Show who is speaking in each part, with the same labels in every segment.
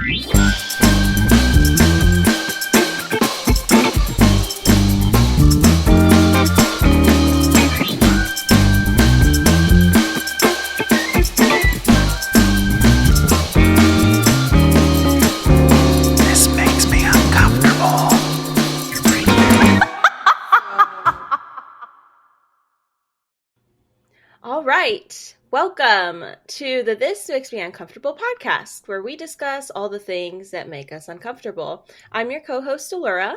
Speaker 1: This makes me uncomfortable.
Speaker 2: All right. Welcome to the This Makes Me Uncomfortable podcast, where we discuss all the things that make us uncomfortable. I'm your co-host, Allura.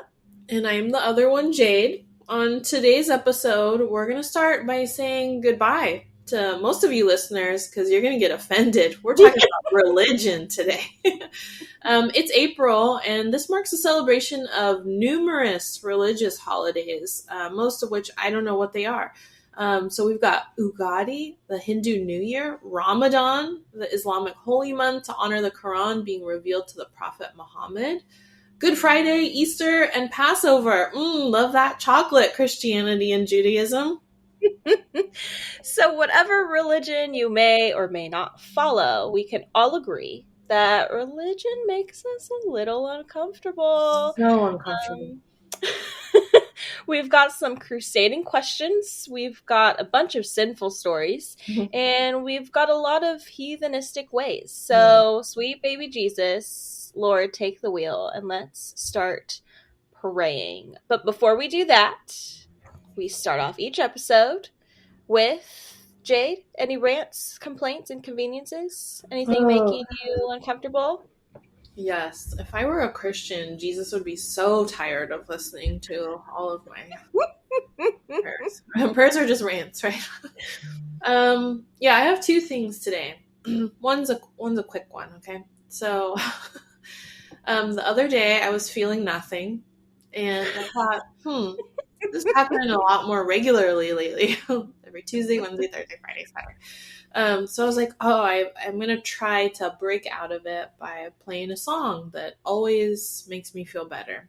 Speaker 3: And I'm the other one, Jade. On today's episode, we're going to start by saying goodbye to most of you listeners because you're going to get offended. We're talking about religion today. It's April, and this marks a celebration of numerous religious holidays, most of which I don't know what they are. So we've got Ugadi, the Hindu New Year, Ramadan, the Islamic holy month to honor the Quran being revealed to the Prophet Muhammad, Good Friday, Easter, and Passover. Love that chocolate, Christianity and Judaism.
Speaker 2: So whatever religion you may or may not follow, we can all agree that religion makes us a little uncomfortable.
Speaker 3: So uncomfortable.
Speaker 2: We've got some crusading questions, we've got a bunch of sinful stories, and we've got a lot of heathenistic ways. So, sweet baby Jesus, Lord, take the wheel, and let's start praying. But before we do that, we start off each episode with, Jade, any rants, complaints, inconveniences? Anything making you uncomfortable?
Speaker 3: Yes. If I were a Christian, Jesus would be so tired of listening to all of my prayers. Prayers are just rants, right? Yeah, I have two things today. One's a quick one, okay? So, the other day I was feeling nothing, and I thought, this is happening a lot more regularly lately. Every Tuesday, Wednesday, Thursday, Friday, Saturday. So I was like, I'm going to try to break out of it by playing a song that always makes me feel better.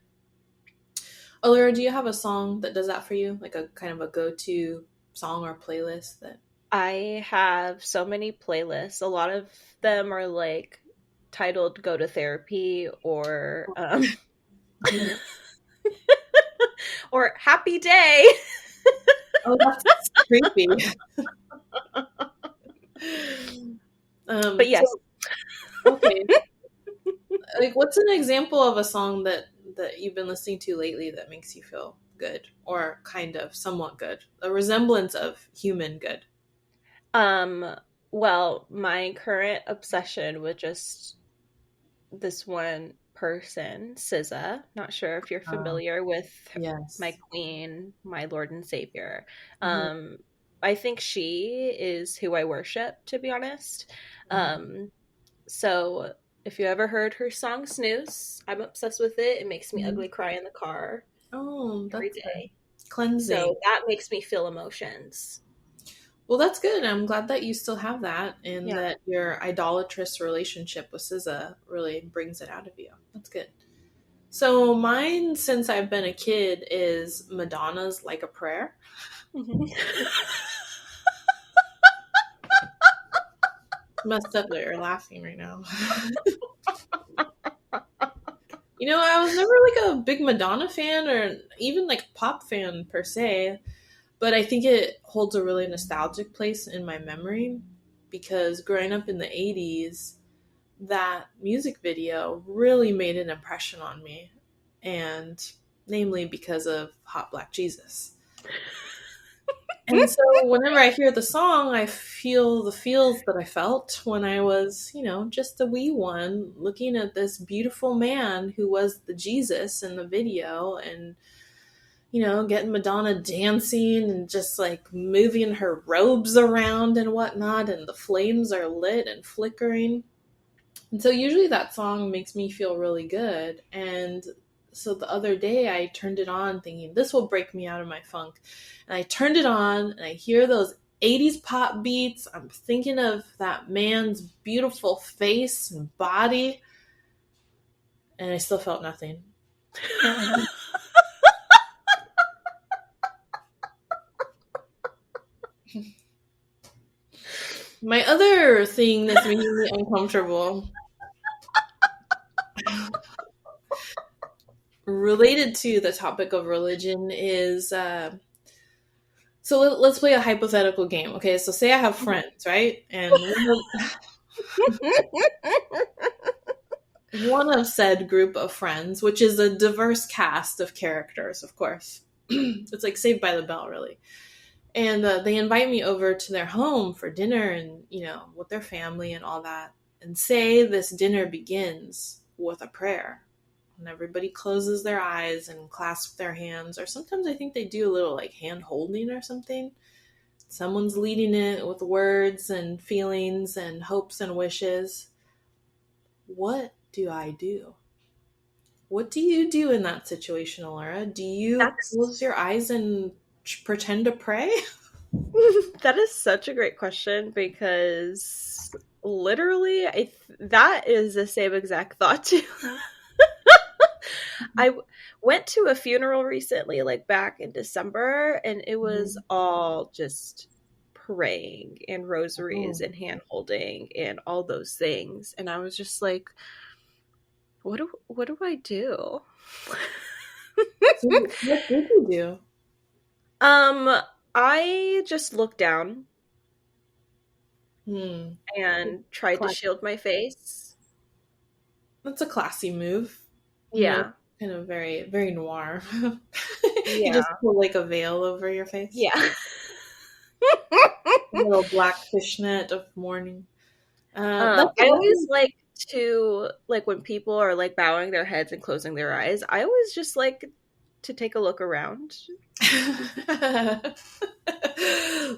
Speaker 3: Allura, do you have a song that does that for you? Like a kind of a go-to song or playlist that...
Speaker 2: I have so many playlists. A lot of them are like titled Go to Therapy or or Happy Day.
Speaker 3: Oh, that's creepy.
Speaker 2: But yes.
Speaker 3: Okay. Like, what's an example of a song that you've been listening to lately that makes you feel good or kind of somewhat good? A resemblance of human good.
Speaker 2: Well, my current obsession with just this one person, SZA. Not sure if you're familiar with
Speaker 3: Yes.
Speaker 2: my queen, my Lord and Savior. I think she is who I worship, to be honest. So if you ever heard her song Snooze, I'm obsessed with it. It makes me ugly cry in the car every day.
Speaker 3: Cleansing.
Speaker 2: So that makes me feel emotions.
Speaker 3: Well, that's good. I'm glad that you still have that and that your idolatrous relationship with SZA really brings it out of you. That's good. So mine, since I've been a kid, is Madonna's Like a Prayer. Messed up that you're laughing right now. You know, I was never like a big Madonna fan or even like pop fan per se, but I think it holds a really nostalgic place in my memory because growing up in the 80s, that music video really made an impression on me, and namely because of Hot Black Jesus. And so whenever I hear the song, I feel the feels that I felt when I was, just a wee one looking at this beautiful man who was the Jesus in the video and, getting Madonna dancing and just like moving her robes around and whatnot. And the flames are lit and flickering. And so usually that song makes me feel really good. And so the other day I turned it on thinking this will break me out of my funk. And I turned it on and I hear those 80s pop beats. I'm thinking of that man's beautiful face and body. And I still felt nothing. My other thing that's making me uncomfortable Related to the topic of religion is so let's play a hypothetical game. Okay, so say I have friends, right? And one of said group of friends, which is a diverse cast of characters, of course. It's like Saved by the Bell, really. And they invite me over to their home for dinner and, with their family and all that. And say this dinner begins with a prayer. And everybody closes their eyes and clasps their hands. Or sometimes I think they do a little like hand holding or something. Someone's leading it with words and feelings and hopes and wishes. What do I do? What do you do in that situation, Laura? Do you close your eyes and pretend to pray?
Speaker 2: That is such a great question because literally that is the same exact thought too. I went to a funeral recently, like back in December, and it was all just praying and rosaries and hand holding and all those things. And I was just like, what do I do?
Speaker 3: So what did you do?
Speaker 2: I just looked down and tried to shield my face.
Speaker 3: That's a classy move.
Speaker 2: Yeah.
Speaker 3: Kind of very, very noir. You just pull like a veil over your face.
Speaker 2: Yeah.
Speaker 3: A little black fishnet of mourning.
Speaker 2: I always like to, like when people are like bowing their heads and closing their eyes, I always just like to take a look around.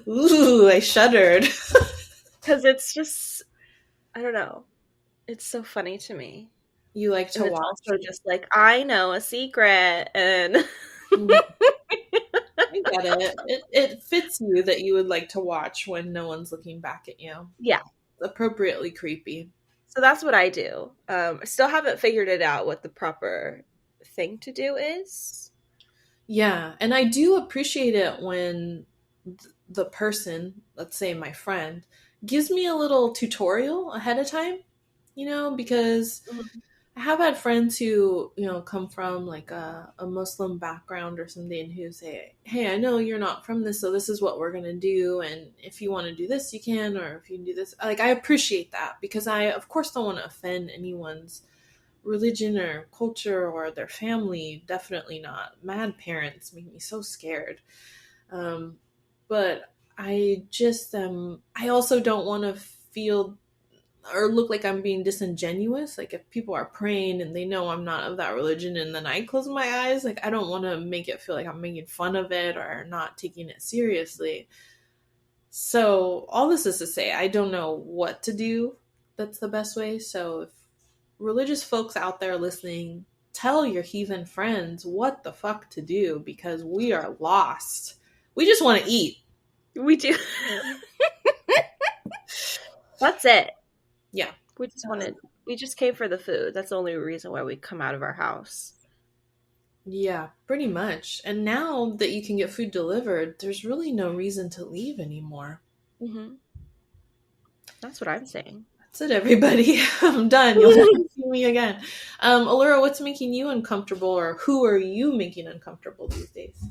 Speaker 3: Ooh, I shuddered.
Speaker 2: Because it's just, I don't know. It's so funny to me.
Speaker 3: You like to watch.
Speaker 2: It's also just like, I know a secret, and
Speaker 3: I get it. It fits you that you would like to watch when no one's looking back at you.
Speaker 2: Yeah.
Speaker 3: It's appropriately creepy.
Speaker 2: So that's what I do. I still haven't figured it out what the proper thing to do is.
Speaker 3: Yeah, and I do appreciate it when the person, let's say my friend, gives me a little tutorial ahead of time, because I have had friends who, come from like a Muslim background or something who say, hey, I know you're not from this, so this is what we're going to do. And if you want to do this, you can, or if you can do this. Like, I appreciate that because I, of course, don't want to offend anyone's religion or culture or their family. Definitely not. Mad parents make me so scared. But I just, I also don't want to feel or look like I'm being disingenuous. Like if people are praying and they know I'm not of that religion and then I close my eyes, like I don't want to make it feel like I'm making fun of it or not taking it seriously. So all this is to say, I don't know what to do that's the best way. So if religious folks out there listening, tell your heathen friends what the fuck to do because we are lost. We just want to eat.
Speaker 2: We do. That's it.
Speaker 3: Yeah.
Speaker 2: We just came for the food. That's the only reason why we come out of our house.
Speaker 3: Yeah, pretty much. And now that you can get food delivered, there's really no reason to leave anymore.
Speaker 2: Mm-hmm. That's what I'm saying.
Speaker 3: That's it, everybody. I'm done. You'll never see me again. Allura, what's making you uncomfortable, or who are you making uncomfortable these days?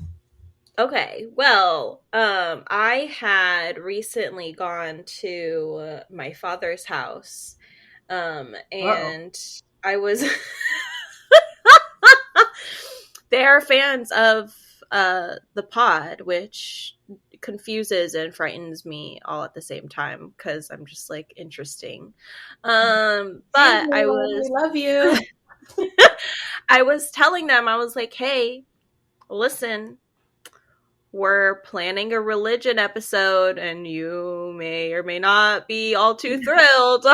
Speaker 2: Okay, well, I had recently gone to my father's house, and I was... They're fans of the pod, which confuses and frightens me all at the same time because I'm just like interesting. But I
Speaker 3: love you.
Speaker 2: I was telling them, I was like, hey, listen, we're planning a religion episode and you may or may not be all too thrilled.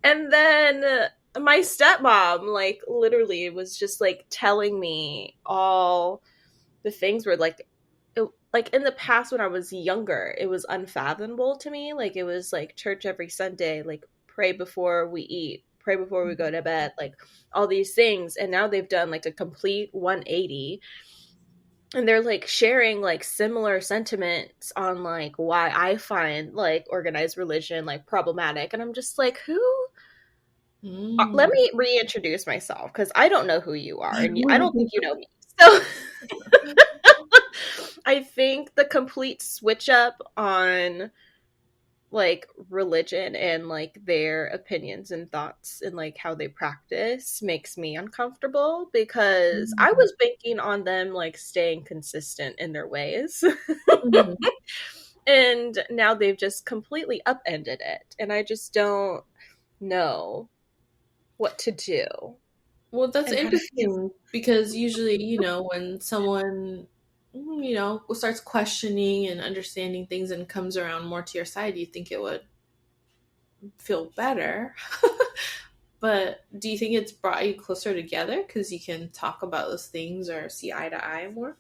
Speaker 2: And then my stepmom, like, literally was just, like, telling me all the things were, like, in the past when I was younger, it was unfathomable to me. Like, it was, like, church every Sunday, like, pray before we eat, pray before we go to bed, like, all these things. And now they've done, like, a complete 180. and they're like sharing like similar sentiments on like why I find like organized religion like problematic, and I'm just like, who let
Speaker 3: Mm.
Speaker 2: me reintroduce myself because I don't know who you are, and I don't think you know me. So I think the complete switch up on like religion and like their opinions and thoughts and like how they practice makes me uncomfortable because I was banking on them like staying consistent in their ways.
Speaker 3: Mhm.
Speaker 2: And now they've just completely upended it, and I just don't know what to do
Speaker 3: Well, that's
Speaker 2: and how to fix.
Speaker 3: interesting because usually, when someone, starts questioning and understanding things and comes around more to your side, you think it would feel better. But do you think it's brought you closer together because you can talk about those things or see eye to eye more?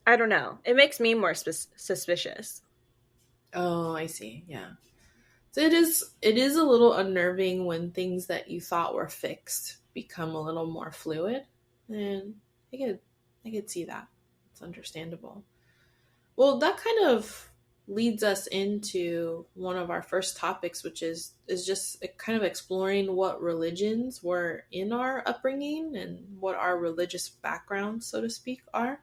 Speaker 2: I don't know. It makes me more suspicious.
Speaker 3: Oh, I see. Yeah. So it is a little unnerving when things that you thought were fixed become a little more fluid. And I could see that. It's understandable. Well, that kind of leads us into one of our first topics, which is just kind of exploring what religions were in our upbringing and what our religious backgrounds, so to speak, are.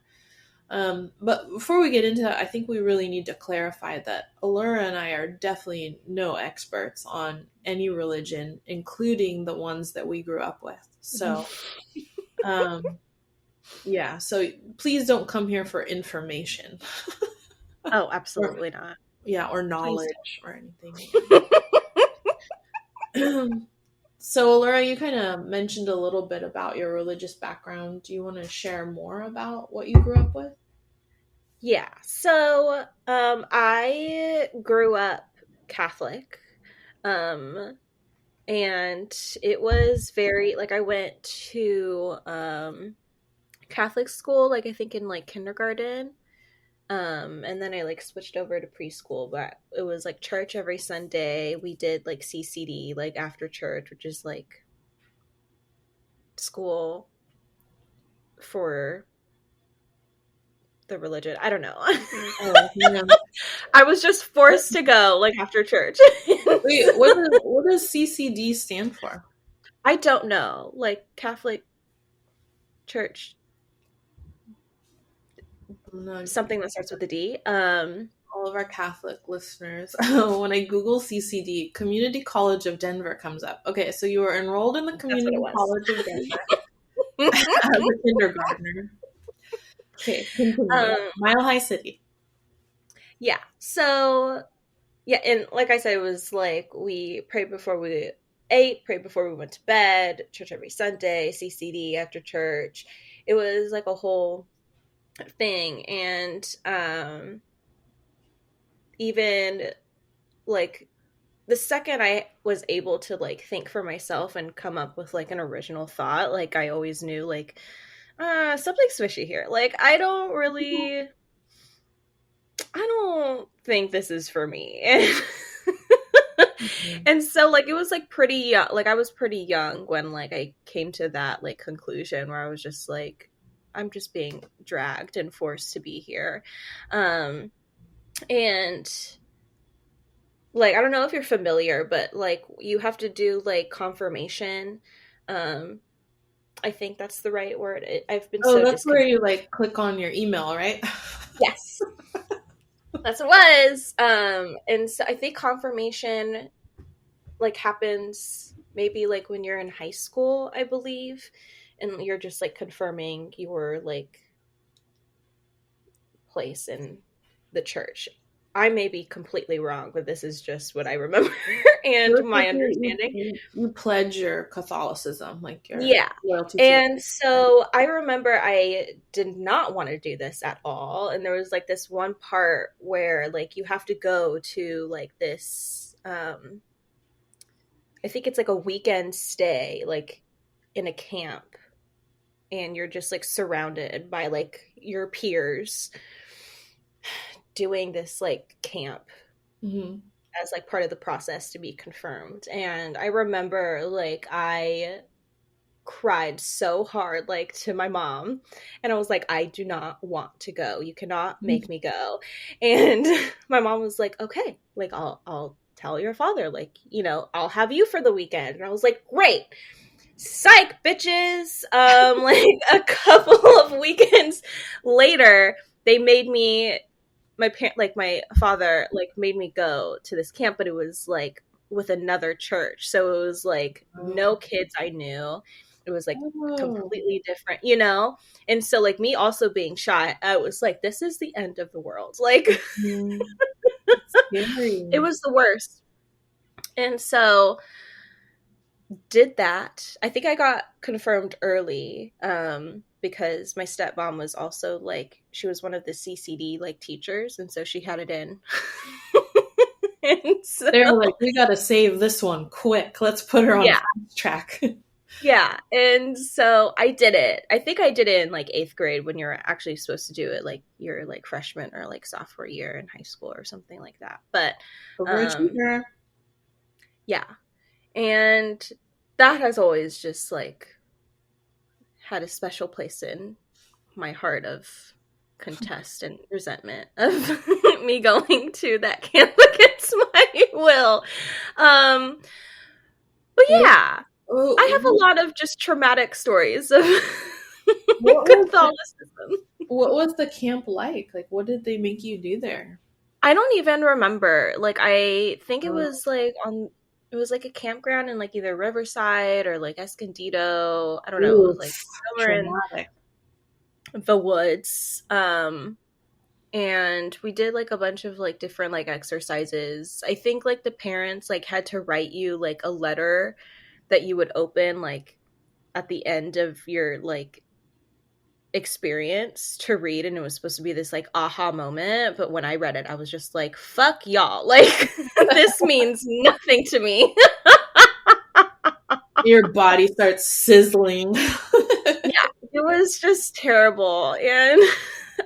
Speaker 3: But before we get into that, I think we really need to clarify that Allura and I are definitely no experts on any religion, including the ones that we grew up with. So, um, yeah, so please don't come here for information.
Speaker 2: Oh,
Speaker 3: Or,
Speaker 2: absolutely not.
Speaker 3: yeah, or
Speaker 2: Please
Speaker 3: knowledge or anything.
Speaker 2: don't.
Speaker 3: So, Allura, you kind of mentioned a little bit about your religious background. Do you want to share more about what you grew up with?
Speaker 2: Yeah. So, I grew up Catholic. Um, and it was very like I went to Catholic school like I think in like kindergarten. And then I like switched over to preschool, but it was like church every Sunday. We did like CCD like after church, which is like school for the religion. I don't know.
Speaker 3: Oh, yeah.
Speaker 2: I was just forced to go like after church.
Speaker 3: Wait, what does CCD stand for?
Speaker 2: I don't know. Like Catholic church,
Speaker 3: I'm not
Speaker 2: something that starts with a D.
Speaker 3: all of our Catholic listeners. When I Google CCD, Community College of Denver comes up. Okay, so you were enrolled in the
Speaker 2: That's what it
Speaker 3: Community
Speaker 2: was.
Speaker 3: College of Denver as a kindergartner. Okay, continue.
Speaker 2: um,
Speaker 3: Mile High City.
Speaker 2: yeah. So yeah, and like I said, it was like we prayed before we ate, prayed before we went to bed, church every Sunday, CCD after church. It was like a whole thing, and even like the second I was able to like think for myself and come up with like an original thought, like I always knew like something swishy here. Like I don't think this is for me.
Speaker 3: Mhm.
Speaker 2: And so like it was like pretty young, like I was pretty young when like I came to that like conclusion where I was just like I'm just being dragged and forced to be here. Um and like I don't know if you're familiar, but like you have to do like confirmation. Um I think that's the right word. I've been
Speaker 3: Oh,
Speaker 2: so
Speaker 3: that's where
Speaker 2: disconnected.
Speaker 3: you like click on your email, right?
Speaker 2: Yes. That's what it was. And so I think confirmation like happens maybe like when you're in high school, I believe, and you're just like confirming your like place in the church. I may be completely wrong, but this is just what I remember
Speaker 3: So
Speaker 2: and
Speaker 3: it's like
Speaker 2: my understanding.
Speaker 3: you pledge your Catholicism, like your
Speaker 2: Yeah.
Speaker 3: loyalty to the.
Speaker 2: And so I remember I did not want to do this at all. And there was like this one part where like you have to go to like this I think it's like a weekend stay, like in a camp, and you're just like surrounded by like your peers doing this like camp
Speaker 3: Mhm.
Speaker 2: as like part of the process to be confirmed. And I remember like I cried so hard, like, to my mom, and I was like, I do not want to go. You cannot make me go. And my mom was like, okay, like, I'll tell your father, like, you know, I'll have you for the weekend. And I was like, great. Psych, bitches. Like, a couple of weekends later, they made me, my father, like, made me go to this camp, but it was like with another church. So it was like no kids I knew. It was like completely different, you know? And so, like, me also being shy, I was like, this is the end of the world. Like, it was the worst. And so did that. I think I got confirmed early, because my stepmom was also, like, she was one of the CCD, like, teachers, and so she had it in. And so,
Speaker 3: They're like, we gotta save this one quick. Let's put her on fast track.
Speaker 2: Yeah, and so I did it. I think I did it in, like, 8th grade, when you're actually supposed to do it, like, your, like, freshman or, like, sophomore year in high school or something like that. But yeah, and that has always just, like, had a special place in my heart of contest and resentment of me going to that camp against my will. But yeah, I have a lot of just traumatic stories of Catholicism.
Speaker 3: What was the camp like? Like, what did they make you do there?
Speaker 2: I don't even remember. Like, I think it was like it was like a campground in, like, either Riverside or, like, Escondido. I don't know. It was like somewhere in the woods. And we did, like, a bunch of, like, different, like, exercises. I think, like, the parents, like, had to write you, like, a letter that you would open, like, at the end of your, like, experience to read, and it was supposed to be this, like, aha moment. But when I read it, I was just like, fuck y'all. Like, this means nothing to me.
Speaker 3: Your body starts sizzling.
Speaker 2: Yeah, it was just terrible. And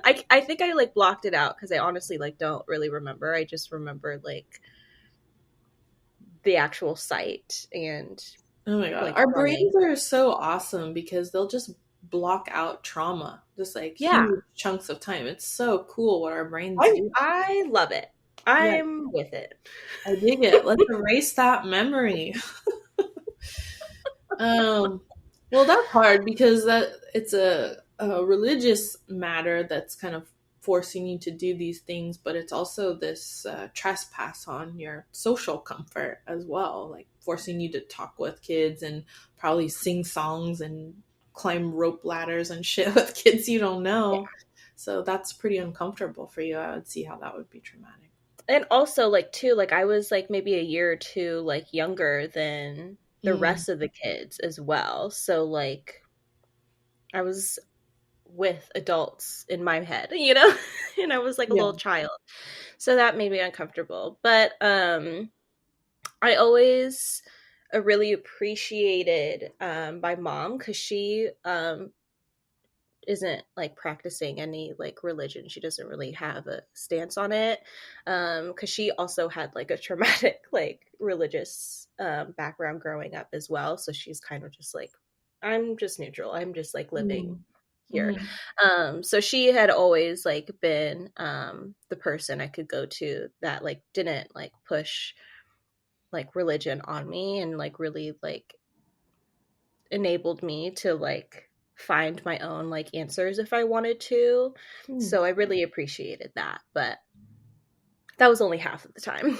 Speaker 2: I think I, like, blocked it out because I honestly, like, don't really remember. I just remember, like, the actual site. And
Speaker 3: oh my god,
Speaker 2: like,
Speaker 3: our brains are so awesome because they'll just block out trauma, just like huge chunks of time. It's so cool what our brains do.
Speaker 2: I love it. I'm with it.
Speaker 3: I dig it. Let's erase that memory. Well, that's hard because it's a religious matter that's kind of forcing you to do these things, but it's also this trespass on your social comfort as well, like forcing you to talk with kids and probably sing songs and climb rope ladders and shit with kids you don't know. Yeah. So that's pretty uncomfortable for you. I would see how that would be traumatic.
Speaker 2: And also, like, too, like, I was, like, maybe a year or two, like, younger than the rest of the kids as well. So, like, I was with adults in my head, you know, and I was like a little child. So that made me uncomfortable. But I always really appreciated my mom, because she isn't, like, practicing any, like, religion. She doesn't really have a stance on it, because she also had, like, a traumatic, like, religious background growing up as well. So she's kind of just like, I'm just neutral. I'm just, like, living here. So she had always, like, been the person I could go to that, like, didn't, like, push, like, religion on me, and, like, really, like, enabled me to, like, find my own, like, answers if I wanted to. So I really appreciated that, but that was only half of the time.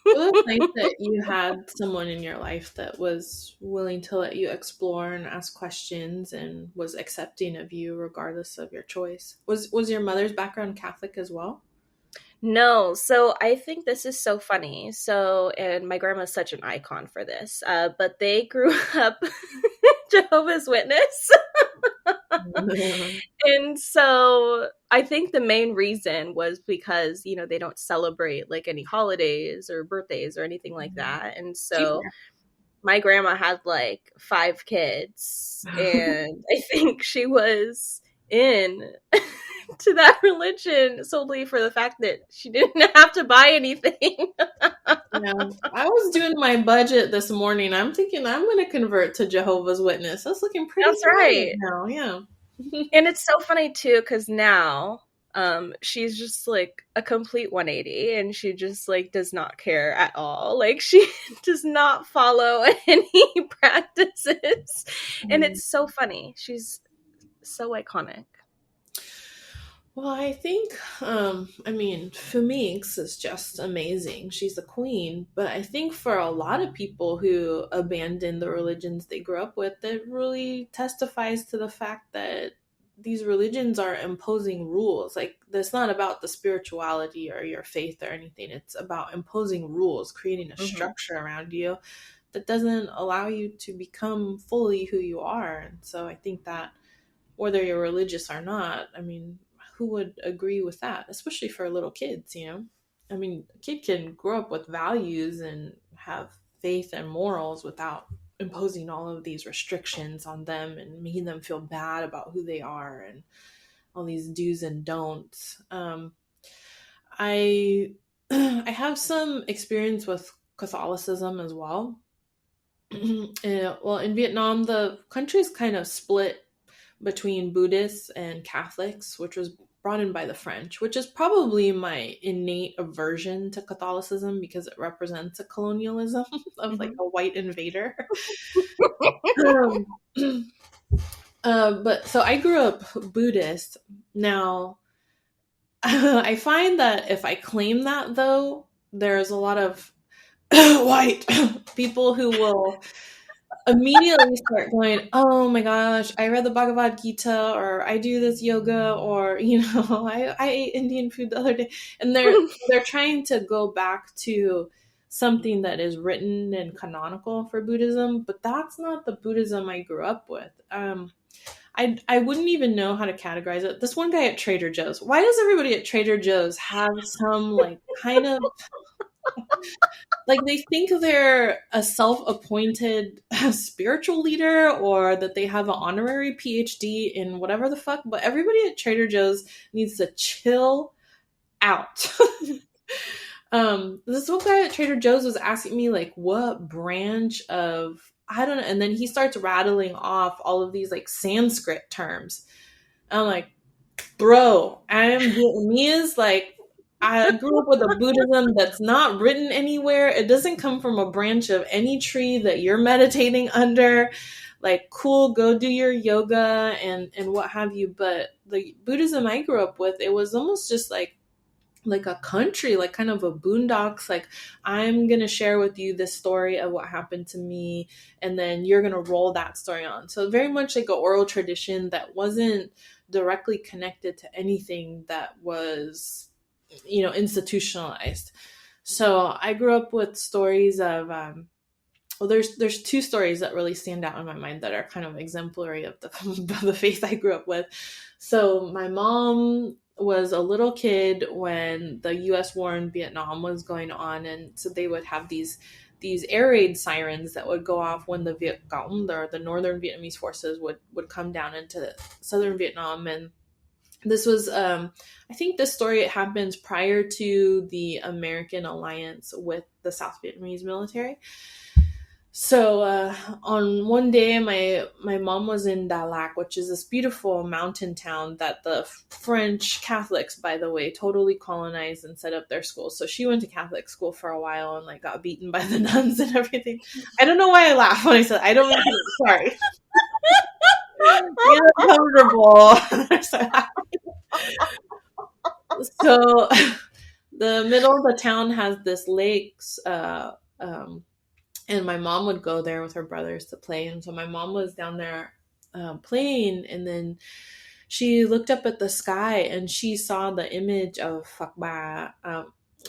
Speaker 3: Well, it's nice that you had someone in your life that was willing to let you explore and ask questions and was accepting of you regardless of your choice. Was your mother's background Catholic as well?
Speaker 2: No. So I think this is so funny. So, and my grandma's such an icon for this, but they grew up Jehovah's Witness. And so I think the main reason was because, you know, they don't celebrate, like, any holidays or birthdays or anything like that. And so my grandma had, like, 5 kids, and I think she was in to that religion solely for the fact that she didn't have to buy anything.
Speaker 3: Yeah, I was doing my budget this morning. I'm thinking I'm going to convert to Jehovah's Witness. That's looking pretty
Speaker 2: That's
Speaker 3: good
Speaker 2: right.
Speaker 3: now. Yeah.
Speaker 2: And it's so funny too, because now she's just like a complete 180 and she just like does not care at all. Like she does not follow any practices. And it's so funny. She's so iconic.
Speaker 3: Well, I think, I mean, Fumiks is just amazing. She's the queen. But I think for a lot of people who abandon the religions they grew up with, that really testifies to the fact that these religions are imposing rules. Like, that's not about the spirituality or your faith or anything. It's about imposing rules, creating a structure around you that doesn't allow you to become fully who you are. And so I think that whether you're religious or not, I mean, who would agree with that, especially for little kids, you know? I mean, a kid can grow up with values and have faith and morals without imposing all of these restrictions on them and making them feel bad about who they are and all these do's and don'ts. I I have some experience with Catholicism as well. Well, in Vietnam, the country's kind of split between Buddhists and Catholics, which was brought in by the French, which is probably my innate aversion to Catholicism because it represents a colonialism of like a white invader. But so I grew up Buddhist. Now, I find that if I claim that, though, there's a lot of white people who will immediately start going, oh my gosh, I read the Bhagavad Gita, or I do this yoga, or you know, I ate Indian food the other day, and they're trying to go back to something that is written and canonical for Buddhism, but that's not the Buddhism I grew up with. I wouldn't even know how to categorize it. This one guy at Trader Joe's. Why does everybody at Trader Joe's have some like kind of like they think they're a self-appointed spiritual leader or that they have an honorary PhD in whatever the fuck, but everybody at Trader Joe's needs to chill out. This one guy at Trader Joe's was asking me like what branch of I don't know, and then he starts rattling off all of these like Sanskrit terms. I'm like, bro, I'm Vietnamese, like I grew up with a Buddhism that's not written anywhere. It doesn't come from a branch of any tree that you're meditating under. Like, cool, go do your yoga and what have you. But the Buddhism I grew up with, it was almost just like a country, like kind of a boondocks. Like, I'm going to share with you this story of what happened to me, and then you're going to roll that story on. So very much like an oral tradition that wasn't directly connected to anything that was, you know, institutionalized. So I grew up with stories of, well, there's two stories that really stand out in my mind that are kind of exemplary of the faith I grew up with. So my mom was a little kid when the U.S. war in Vietnam was going on, and so they would have these air raid sirens that would go off when the Viet Cong, the northern Vietnamese forces would come down into southern Vietnam. And this was, I think this story happens prior to the American alliance with the South Vietnamese military. So on one day, my mom was in Da Lac, which is this beautiful mountain town that the French Catholics, by the way, totally colonized and set up their schools. So she went to Catholic school for a while and like got beaten by the nuns and everything. I don't know why I laugh when I said I don't mean to. Sorry. You're uncomfortable. So the middle of the town has this lakes, and my mom would go there with her brothers to play. And so my mom was down there playing, and then she looked up at the sky and she saw the image of Phật Ba.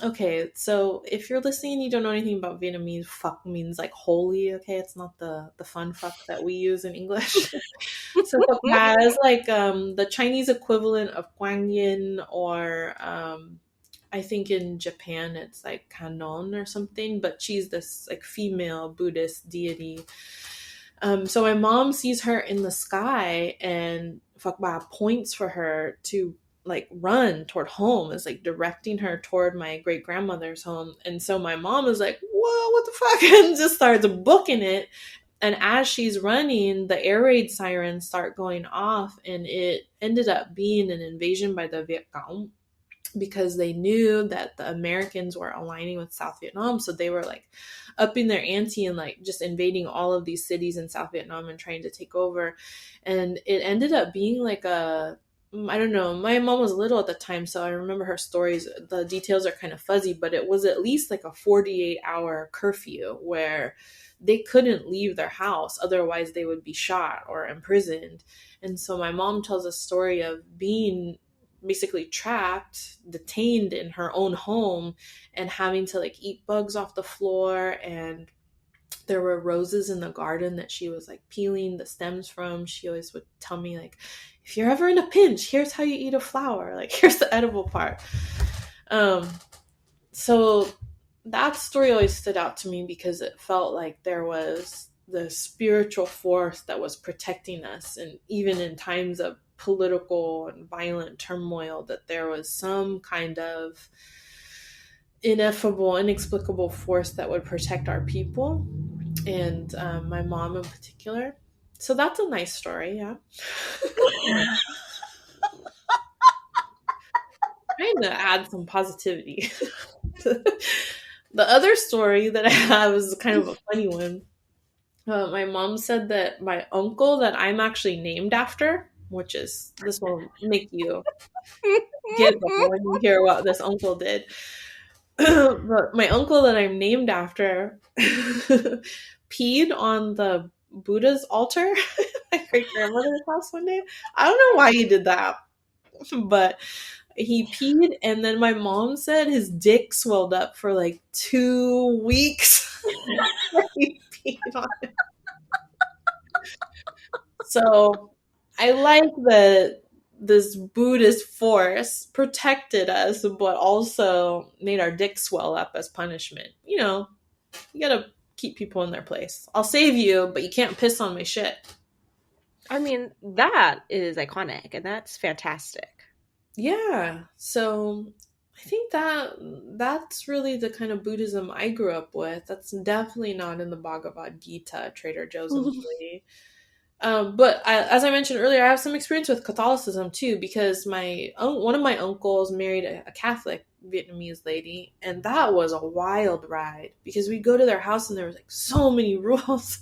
Speaker 3: Okay, so if you're listening and you don't know anything about Vietnamese, fuck means like holy, okay? It's not the fun fuck that we use in English. So Phật Ba is like the Chinese equivalent of Guang Yin, or I think in Japan it's like Kanon or something, but she's this like female Buddhist deity. So my mom sees her in the sky, and Phật Ba points for her to like run toward home, is like directing her toward my great grandmother's home. And so my mom is like, whoa, what the fuck? And just starts booking it. And as she's running, the air raid sirens start going off, and it ended up being an invasion by the Viet Cong, because they knew that the Americans were aligning with South Vietnam. So they were like upping their ante and like just invading all of these cities in South Vietnam and trying to take over. And it ended up being like I don't know, my mom was little at the time, so I remember her stories. The details are kind of fuzzy, but it was at least like a 48-hour curfew where they couldn't leave their house. Otherwise they would be shot or imprisoned. And so my mom tells a story of being basically trapped, detained in her own home, and having to like eat bugs off the floor. And there were roses in the garden that she was like peeling the stems from. She always would tell me like, if you're ever in a pinch, here's how you eat a flower. Like, here's the edible part. So that story always stood out to me because it felt like there was the spiritual force that was protecting us. And even in times of political and violent turmoil, that there was some kind of ineffable, inexplicable force that would protect our people, and my mom in particular. So that's a nice story, yeah. Trying to add some positivity. The other story that I have is kind of a funny one. My mom said that my uncle that I'm actually named after, which is, this will make you giggle when you hear what this uncle did. But my uncle that I'm named after peed on the Buddha's altar at my great grandmother's house one day. I don't know why he did that, but he peed, and then my mom said his dick swelled up for like 2 weeks. He peed on it. So I like that this Buddhist force protected us, but also made our dick swell up as punishment. You know, you gotta keep people in their place. I'll save you, but you can't piss on my shit.
Speaker 2: I mean, that is iconic, and that's fantastic.
Speaker 3: Yeah. So I think that's really the kind of Buddhism I grew up with. That's definitely not in the Bhagavad Gita, Trader Joe's employee. But as I mentioned earlier, I have some experience with Catholicism too, because one of my uncles married a Catholic Vietnamese lady, and that was a wild ride because we'd go to their house and there was like so many rules.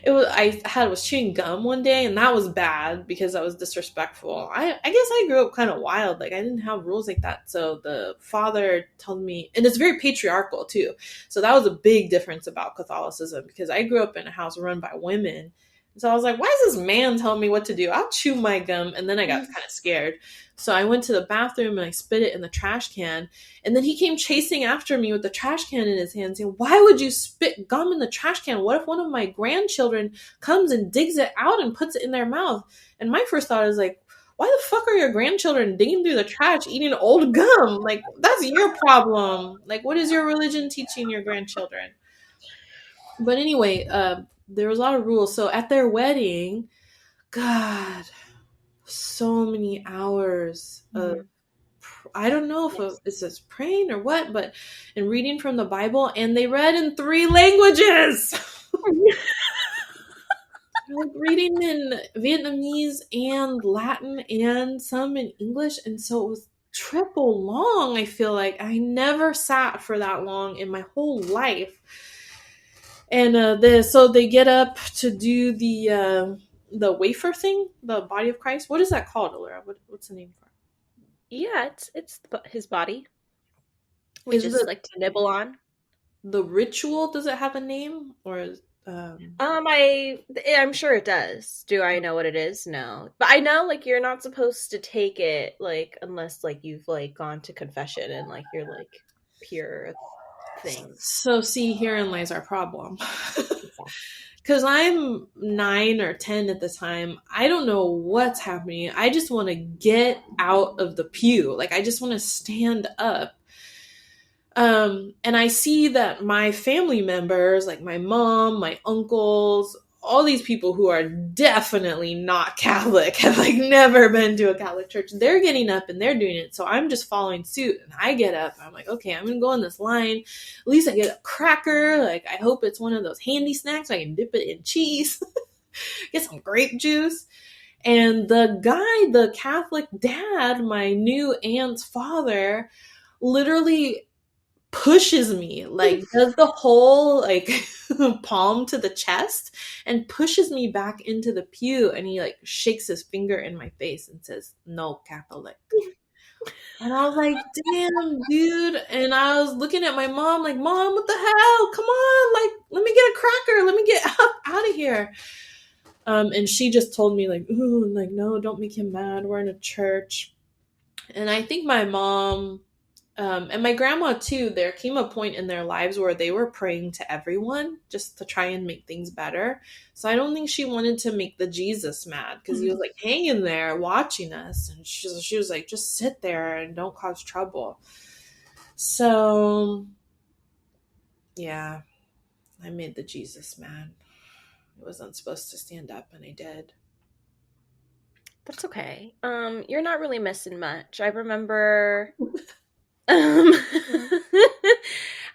Speaker 3: I was chewing gum one day, and that was bad because that was disrespectful. I guess I grew up kind of wild. Like, I didn't have rules like that. So the father told me, and it's very patriarchal too. So that was a big difference about Catholicism, because I grew up in a house run by women. So I was like, why is this man telling me what to do? I'll chew my gum. And then I got kind of scared. So I went to the bathroom and I spit it in the trash can. And then he came chasing after me with the trash can in his hand, saying, why would you spit gum in the trash can? What if one of my grandchildren comes and digs it out and puts it in their mouth? And my first thought is like, why the fuck are your grandchildren digging through the trash eating old gum? Like, that's your problem. Like, what is your religion teaching your grandchildren? But anyway, there was a lot of rules. So at their wedding, God, so many hours of, I don't know if it's just praying or what, but and reading from the Bible, and they read in 3 languages. Like reading in Vietnamese and Latin and some in English, and so it was triple long. I feel like I never sat for that long in my whole life. And so they get up to do the wafer thing, the body of Christ. What is that called, Allura? What's the name for it?
Speaker 2: Yeah, it's his body. We just like to nibble on.
Speaker 3: The ritual, does it have a name, or is,
Speaker 2: I'm sure it does. Do I know what it is? No, but I know like you're not supposed to take it like unless like you've like gone to confession and like you're like pure things.
Speaker 3: So see, herein lies our problem. Because I'm 9 or 10 at the time. I don't know what's happening. I just want to get out of the pew. Like, I just want to stand up. And I see that my family members, like my mom, my uncles, all these people who are definitely not Catholic, have like never been to a Catholic church, they're getting up and they're doing it. So I'm just following suit, and I get up. I'm like, okay, I'm gonna go in this line. At least I get a cracker. Like, I hope it's one of those handy snacks. I can dip it in cheese, get some grape juice. And the guy, the Catholic dad, my new aunt's father, literally pushes me, like does the whole like palm to the chest and pushes me back into the pew, and he like shakes his finger in my face and says, "No Catholic." And I was like, damn, dude. And I was looking at my mom like, Mom, what the hell? Come on, like, let me get a cracker. Let me get out of here. And she just told me like, ooh, like, no, don't make him mad. We're in a church. And I think my mom and my grandma too, there came a point in their lives where they were praying to everyone just to try and make things better. So I don't think she wanted to make the Jesus mad, because he was like hanging there watching us. And she was like, just sit there and don't cause trouble. So yeah, I made the Jesus mad. I wasn't supposed to stand up, and I did.
Speaker 2: That's okay. You're not really missing much. I remember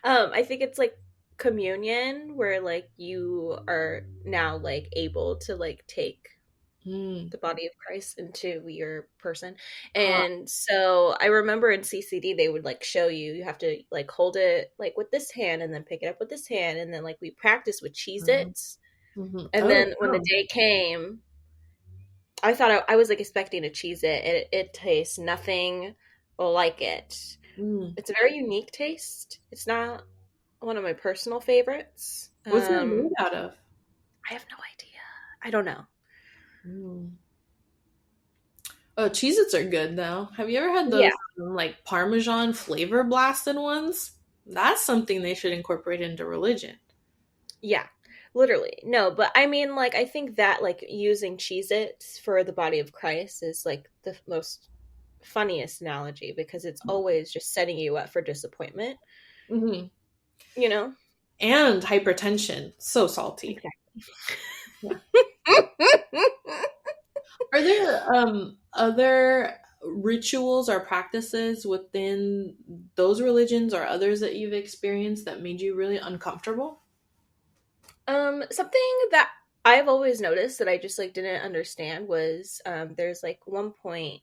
Speaker 2: Um, I think it's like communion where like you are now like able to like take the body of Christ into your person. And so I remember in CCD they would like show you have to like hold it like with this hand and then pick it up with this hand, and then like we practiced with Cheez-Its.
Speaker 3: Mm-hmm.
Speaker 2: And then when the day came, I thought I was like expecting a Cheez-It. It tastes nothing like it. It's a very unique taste. It's not one of my personal favorites.
Speaker 3: What's it made out of?
Speaker 2: I have no idea. I don't know.
Speaker 3: Oh, Cheez-Its are good though. Have you ever had those like Parmesan flavor blasted ones? That's something they should incorporate into religion.
Speaker 2: Yeah, literally. No, but I mean, like, I think that like using Cheez-Its for the body of Christ is like the most funniest analogy, because it's always just setting you up for disappointment.
Speaker 3: Mm-hmm.
Speaker 2: You know?
Speaker 3: And hypertension. So salty.
Speaker 2: Exactly.
Speaker 3: Are there other rituals or practices within those religions or others that you've experienced that made you really uncomfortable?
Speaker 2: Something that I've always noticed that I just like didn't understand was there's like one point,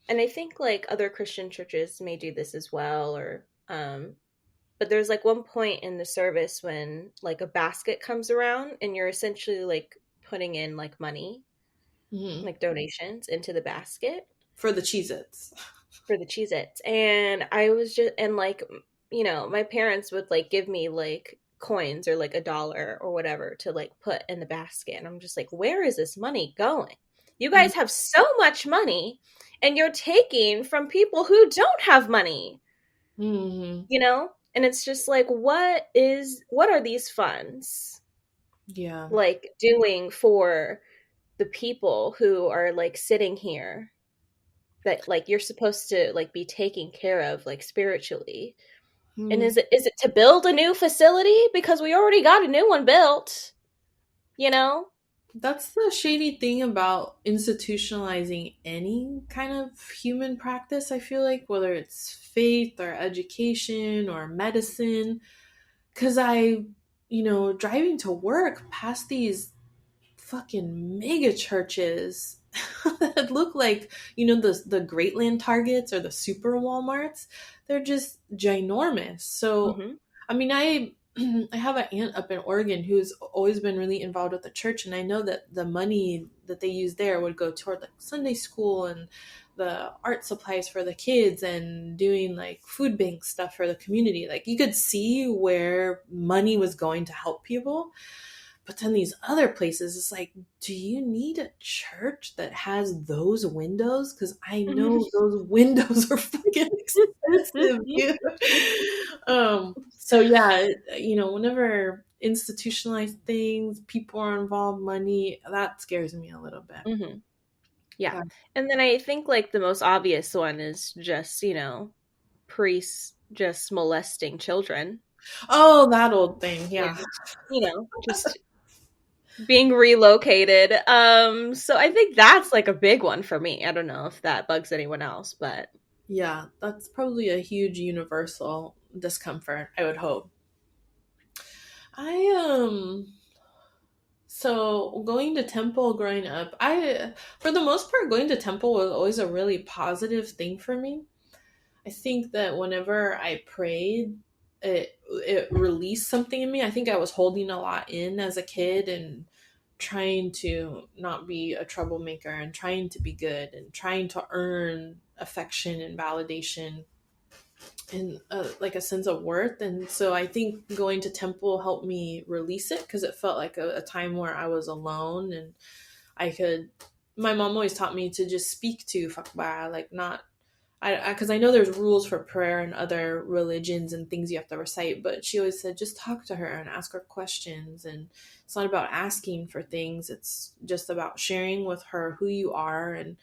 Speaker 2: and I think like other Christian churches may do this as well, or but there's like one point in the service when like a basket comes around and you're essentially like putting in like money, like donations into the basket
Speaker 3: for the Cheez-Its.
Speaker 2: For the Cheez-Its. And I was just, and like, you know, my parents would like give me like coins or like $1 or whatever to like put in the basket. And I'm just like, where is this money going? You guys have so much money and you're taking from people who don't have money, you know? And it's just like, what are these funds like doing for the people who are like sitting here that like you're supposed to like be taken care of like spiritually? And is it to build a new facility, because we already got a new one built, you know?
Speaker 3: That's the shady thing about institutionalizing any kind of human practice, I feel like, whether it's faith or education or medicine. Because driving to work past these fucking mega churches that look like, the Greatland Targets or the super Walmarts. They're just ginormous. So, I mean, I have an aunt up in Oregon who's always been really involved with the church, and I know that the money that they use there would go toward like Sunday school and the art supplies for the kids and doing like food bank stuff for the community. Like, you could see where money was going to help people. But then these other places, it's like, do you need a church that has those windows? Because I know those windows are fucking expensive. So yeah, whenever institutionalized things, people are involved, money, that scares me a little bit.
Speaker 2: Yeah. And then I think like the most obvious one is just, priests just molesting children.
Speaker 3: Oh, that old thing. Yeah.
Speaker 2: Just being relocated. So I think that's like a big one for me. I don't know if that bugs anyone else, but
Speaker 3: Yeah, that's probably a huge universal discomfort, I would hope. I so going to temple growing up, I for the most part going to temple was always a really positive thing for me. I think that whenever I prayed, it released something in me. I think I was holding a lot in as a kid and trying to not be a troublemaker and trying to be good and trying to earn affection and validation and like a sense of worth. And so I think going to temple helped me release it because it felt like a time where I was alone and I could. My mom always taught me to just speak to Fakba, like not because I know there's rules for prayer and other religions and things you have to recite, but she always said just talk to her and ask her questions. And it's not about asking for things, it's just about sharing with her who you are. And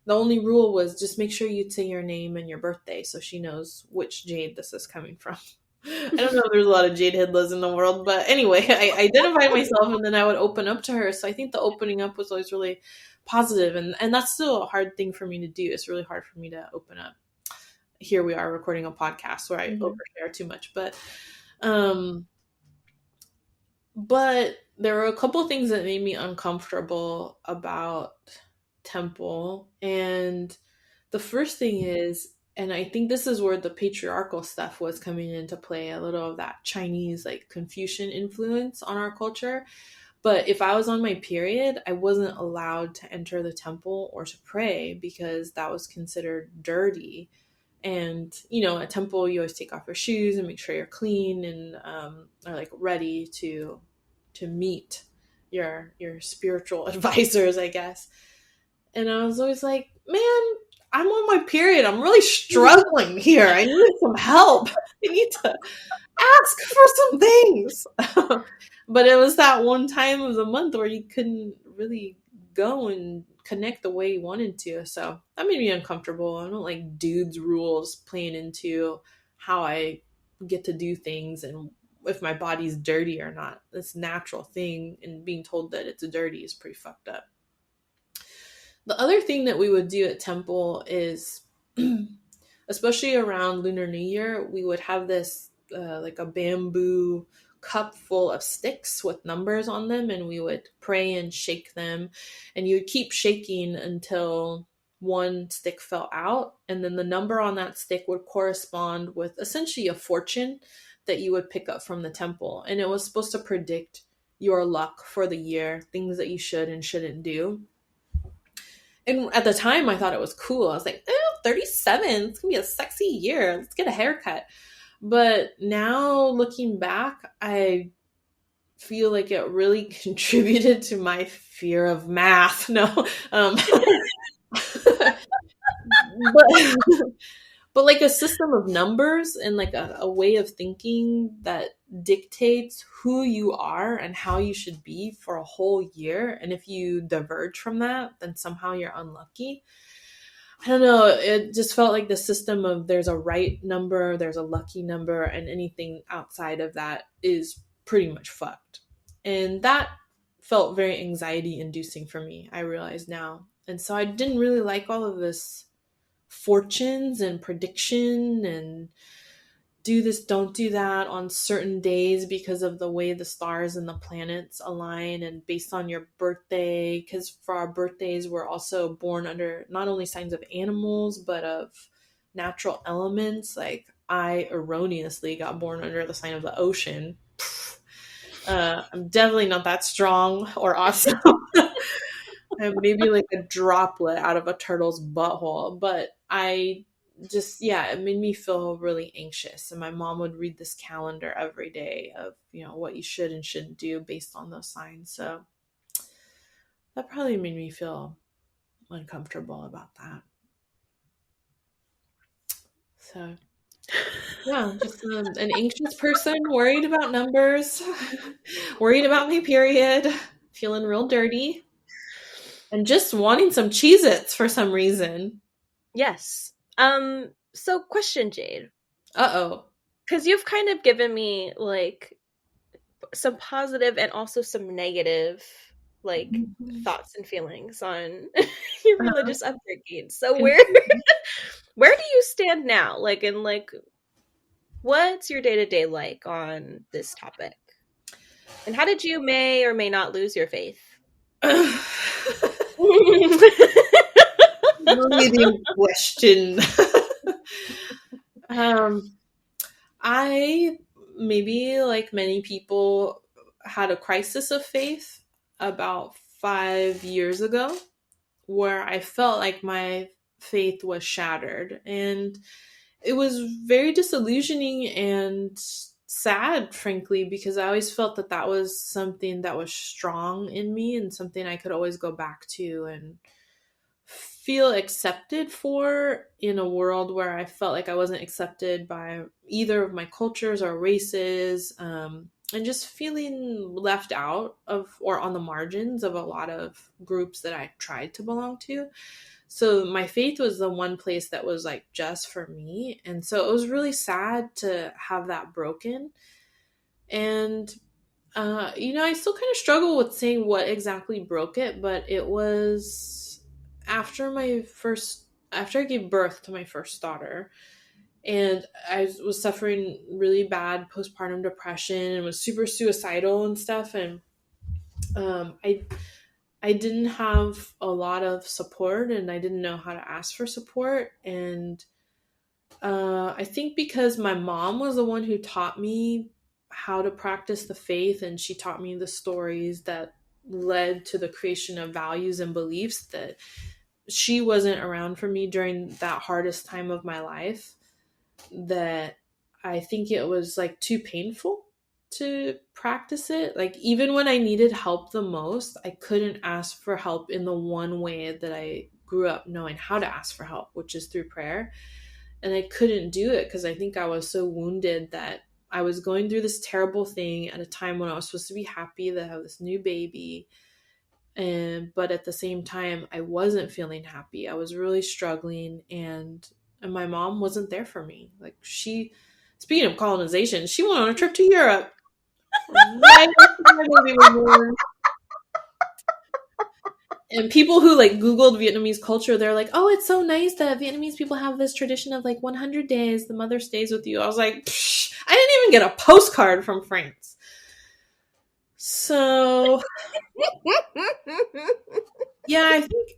Speaker 3: the only rule was just make sure you say your name and your birthday so she knows which Jade this is coming from. I don't know if there's a lot of Jade Hidlas in the world, but anyway, I identified myself and then I would open up to her. So I think the opening up was always really positive, and that's still a hard thing for me to do. It's really hard for me to open up. Here we are recording a podcast where I overshare too much, um but there were a couple of things that made me uncomfortable about temple. And the first thing is, and I think this is where the patriarchal stuff was coming into play, a little of that Chinese like Confucian influence on our culture. But if I was on my period, I wasn't allowed to enter the temple or to pray because that was considered dirty. And at temple you always take off your shoes and make sure you're clean and are like ready to meet your spiritual advisors, I guess. And I was always like, man, I'm on my period, I'm really struggling here, I need some help, I need to ask for some things. But it was that one time of the month where you couldn't really go and connect the way you wanted to. So that made me uncomfortable. I don't like dudes' rules playing into how I get to do things and if my body's dirty or not. This natural thing, and being told that it's dirty is pretty fucked up. The other thing that we would do at temple is, especially around Lunar New Year, we would have this like a bamboo cup full of sticks with numbers on them, and we would pray and shake them, and you would keep shaking until one stick fell out, and then the number on that stick would correspond with essentially a fortune that you would pick up from the temple, and it was supposed to predict your luck for the year, things that you should and shouldn't do. And at the time, I thought it was cool. I was like, 37, it's going to be a sexy year. Let's get a haircut. But now looking back, I feel like it really contributed to my fear of math. No. but, but like a system of numbers and like a way of thinking that dictates who you are and how you should be for a whole year. And if you diverge from that, then somehow you're unlucky. I don't know. It just felt like the system of there's a right number, there's a lucky number, and anything outside of that is pretty much fucked. And that felt very anxiety inducing for me, I realize now. And so I didn't really like all of this fortunes and prediction and do this, don't do that on certain days because of the way the stars and the planets align and based on your birthday. Because for our birthdays, we're also born under not only signs of animals, but of natural elements. Like I erroneously got born under the sign of the ocean. I'm definitely not that strong or awesome. I'm maybe like a droplet out of a turtle's butthole, but I just, yeah, it made me feel really anxious. And my mom would read this calendar every day of, what you should and shouldn't do based on those signs. So that probably made me feel uncomfortable about that. So yeah, just an anxious person, worried about numbers, worried about my period, feeling real dirty, and just wanting some Cheez-Its for some reason.
Speaker 2: Yes. So question, Jade.
Speaker 3: Uh-oh.
Speaker 2: Because you've kind of given me, like, some positive and also some negative like
Speaker 3: Mhm.
Speaker 2: thoughts and feelings on your
Speaker 3: Uh-huh.
Speaker 2: religious upbringing. So where do you stand now? Like in like what's your day-to-day like on this topic? And how did you may or may not lose your faith?
Speaker 3: Leading question. um, I maybe like many people had a crisis of faith about 5 years ago, where I felt like my faith was shattered, and it was very disillusioning and sad, frankly, because I always felt that that was something that was strong in me and something I could always go back to and feel accepted for, in a world where I felt like I wasn't accepted by either of my cultures or races, and just feeling left out of or on the margins of a lot of groups that I tried to belong to. So my faith was the one place that was like just for me. And so it was really sad to have that broken. And I still kind of struggle with saying what exactly broke it, but it was after after I gave birth to my first daughter, and I was suffering really bad postpartum depression and was super suicidal and stuff. And I didn't have a lot of support, and I didn't know how to ask for support. And I think because my mom was the one who taught me how to practice the faith, and she taught me the stories that led to the creation of values and beliefs, that she wasn't around for me during that hardest time of my life, that I think it was like too painful to practice it. Like, even when I needed help the most, I couldn't ask for help in the one way that I grew up knowing how to ask for help, which is through prayer. And I couldn't do it because I think I was so wounded that I was going through this terrible thing at a time when I was supposed to be happy to have this new baby. But at the same time, I wasn't feeling happy. I was really struggling, and my mom wasn't there for me. Like, speaking of colonization, she went on a trip to Europe right after my baby was born. And people who like Googled Vietnamese culture, they're like, "Oh, it's so nice that Vietnamese people have this tradition of like 100 days, the mother stays with you." I was like, psh, I didn't even get a postcard from France. So yeah, I think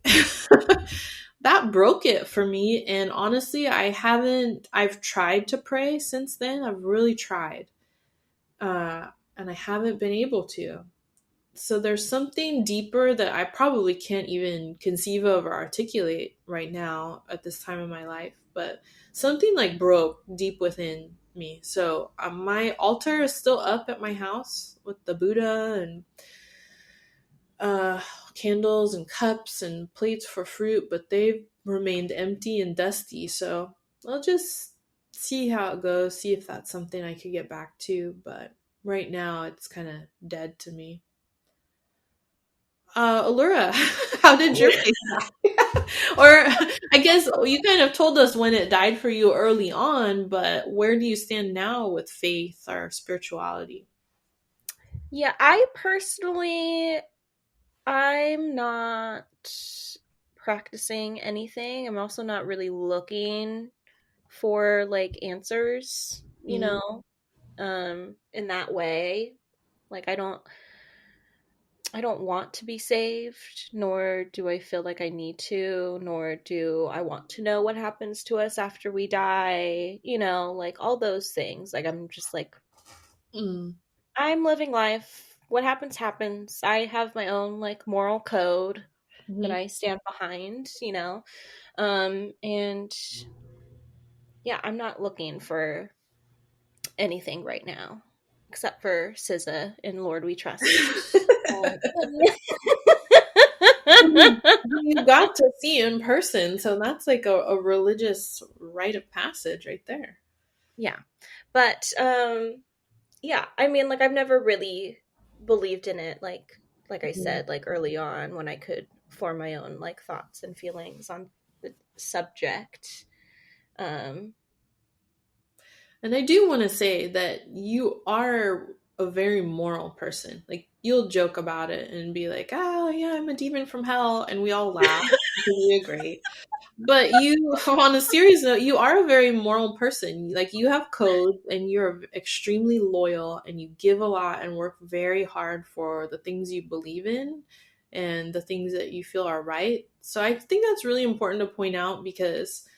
Speaker 3: that broke it for me. And honestly, I've tried to pray since then. I've really tried. And I haven't been able to. So there's something deeper that I probably can't even conceive of or articulate right now at this time in my life, but something like broke deep within me. So my altar is still up at my house with the Buddha and uh, candles and cups and plates for fruit, but they've remained empty and dusty. So I'll just see how it goes, see if that's something I could get back to. But right now, it's kind of dead to me. Allura, how did your faith die? Or I guess you kind of told us when it died for you early on, but where do you stand now with faith or spirituality?
Speaker 2: Yeah, I personally, I'm not practicing anything. I'm also not really looking for like answers,
Speaker 3: Mm-hmm.
Speaker 2: in that way. Like I don't want to be saved, nor do I feel like I need to, nor do I want to know what happens to us after we die, like all those things. Like I'm just like
Speaker 3: Mm-hmm.
Speaker 2: I'm living life. What happens happens. I have my own like moral code that I stand behind. And yeah, I'm not looking for anything right now except for SZA and Lord We Trust.
Speaker 3: You got to see in person, so that's like a religious rite of passage right there.
Speaker 2: Yeah. But yeah, I mean like I've never really believed in it like I
Speaker 3: Mhm.
Speaker 2: said like early on when I could form my own like thoughts and feelings on the subject. Um
Speaker 3: And I do want to say that you are a very moral person. Like, you'll joke about it and be like, oh yeah, I'm a demon from hell, and we all laugh because we agree. But you, on a serious note, you are a very moral person. Like, you have code and you're extremely loyal and you give a lot and work very hard for the things you believe in and the things that you feel are right. So I think that's really important to point out because,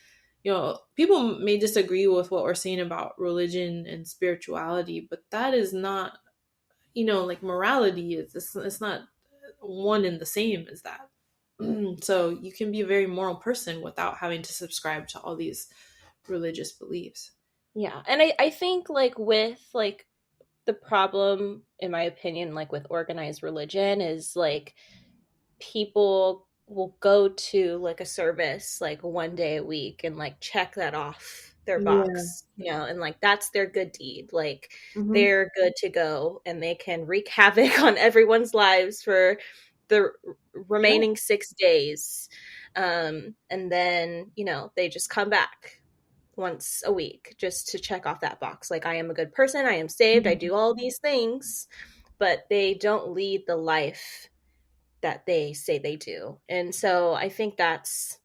Speaker 3: people may disagree with what we're saying about religion and spirituality, but that is not, like morality is, it's not one and the same as that. So you can be a very moral person without having to subscribe to all these religious beliefs.
Speaker 2: Yeah. And I think like with like the problem, in my opinion, like with organized religion is like people will go to like a service like one day a week and like check that off their
Speaker 3: Yeah.
Speaker 2: box, and like that's their good deed. Like
Speaker 3: Mm-hmm.
Speaker 2: they're good to go and they can wreak havoc on everyone's lives for the remaining 6 days. And then, they just come back once a week just to check off that box. Like, I am a good person, I am saved, I do all these things, but they don't lead the life that they say they do. And so I think that's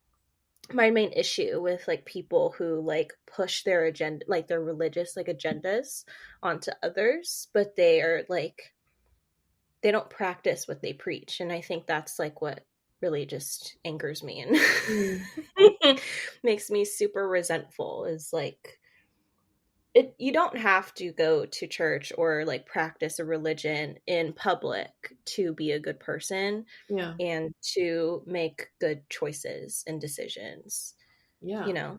Speaker 2: my main issue with like people who like push their agenda, like their religious like agendas onto others, but they are like, they don't practice what they preach. And I think that's like what really just angers me and makes me super resentful is like, you don't have to go to church or like practice a religion in public to be a good person
Speaker 3: Yeah.
Speaker 2: and to make good choices and decisions.
Speaker 3: Yeah.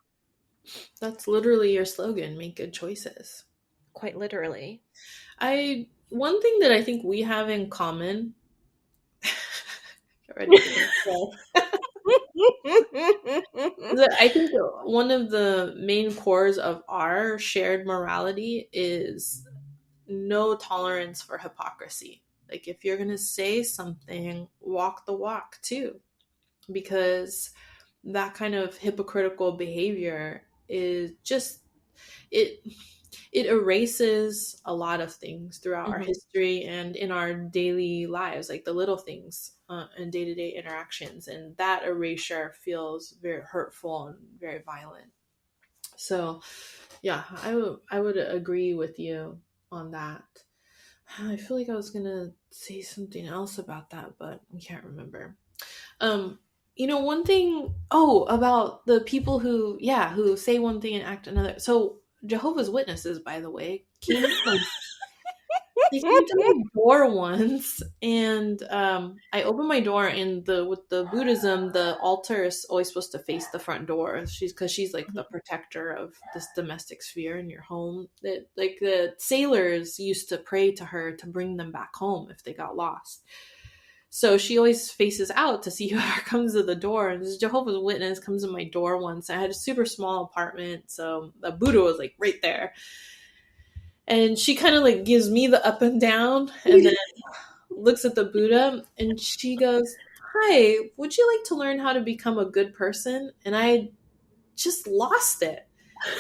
Speaker 3: That's literally your slogan, make good choices.
Speaker 2: Quite literally.
Speaker 3: One thing that I think we have in common. Get ready for this. I think one of the main cores of our shared morality is no tolerance for hypocrisy. Like, if you're going to say something, walk the walk too. Because that kind of hypocritical behavior is just, it erases a lot of things throughout our history and in our daily lives, like the little things and day-to-day interactions, and that erasure feels very hurtful and very violent. So yeah, I would agree with you on that. I feel like I was gonna say something else about that, but I can't remember. One thing, about the people who say one thing and act another. So Jehovah's Witnesses, by the way, came to my door once, and I opened my door, and with the Buddhism, the altar is always supposed to face the front door. She's like the protector of this domestic sphere in your home. That, like, the sailors used to pray to her to bring them back home if they got lost. So she always faces out to see whoever comes to the door. And this Jehovah's Witness comes to my door once. I had a super small apartment, so the Buddha was like right there. And she kind of like gives me the up and down and then looks at the Buddha and she goes, "Hi, would you like to learn how to become a good person?" And I just lost it.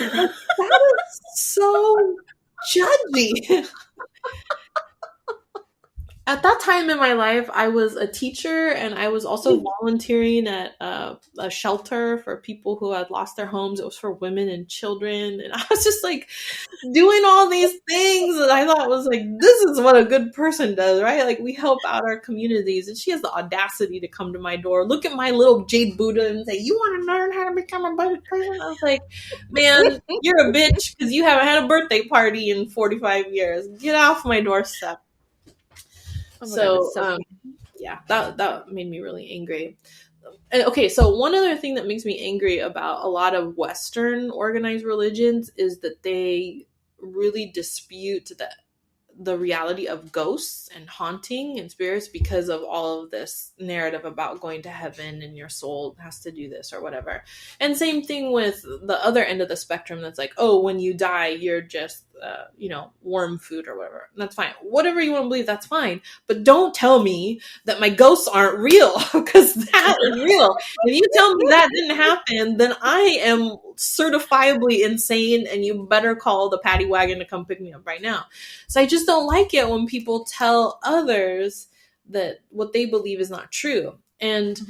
Speaker 3: Like, that is so judgy. At that time in my life, I was a teacher and I was also volunteering at a shelter for people who had lost their homes. It was for women and children. And I was just like doing all these things that I thought was like, this is what a good person does, right? Like, we help out our communities. And she has the audacity to come to my door, look at my little jade Buddha and say, "You want to learn how to become a better person?" I was like, man, you're a bitch because you haven't had a birthday party in 45 years. Get off my doorstep. Yeah, that made me really angry. And, okay, so one other thing that makes me angry about a lot of Western organized religions is that they really dispute the reality of ghosts and haunting and spirits because of all of this narrative about going to heaven and your soul has to do this or whatever. And same thing with the other end of the spectrum that's like, oh, when you die, you're just worm food or whatever. That's fine. Whatever you want to believe, that's fine. But don't tell me that my ghosts aren't real, because that is real. If you tell me that didn't happen, then I am certifiably insane, and you better call the paddy wagon to come pick me up right now. So I just don't like it when people tell others that what they believe is not true. And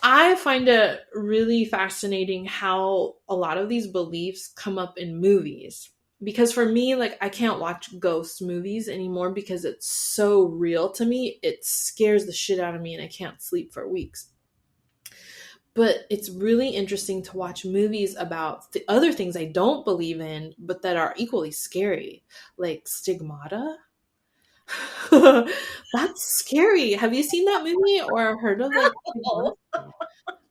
Speaker 3: I find it really fascinating how a lot of these beliefs come up in movies. Because for me, like, I can't watch ghost movies anymore because it's so real to me. It scares the shit out of me and I can't sleep for weeks. But it's really interesting to watch movies about the other things I don't believe in, but that are equally scary, like Stigmata. That's scary. Have you seen that movie or heard of it?
Speaker 2: Oh.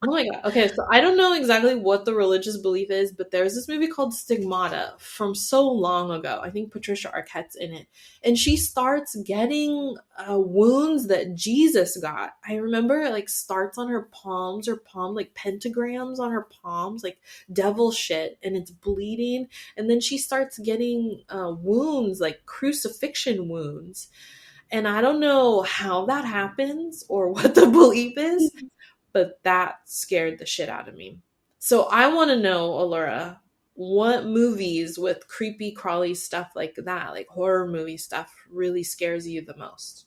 Speaker 3: Oh my god. Okay, so I don't know exactly what the religious belief is, but there's this movie called Stigmata from so long ago. I think Patricia Arquette's in it. And she starts getting wounds that Jesus got. I remember it like starts on her palms, like pentagrams on her palms, like devil shit, and it's bleeding. And then she starts getting wounds, like crucifixion wounds. And I don't know how that happens or what the belief is, but that scared the shit out of me. So I want to know, Allura, what movies with creepy, crawly stuff like that, like horror movie stuff, really scares you the most?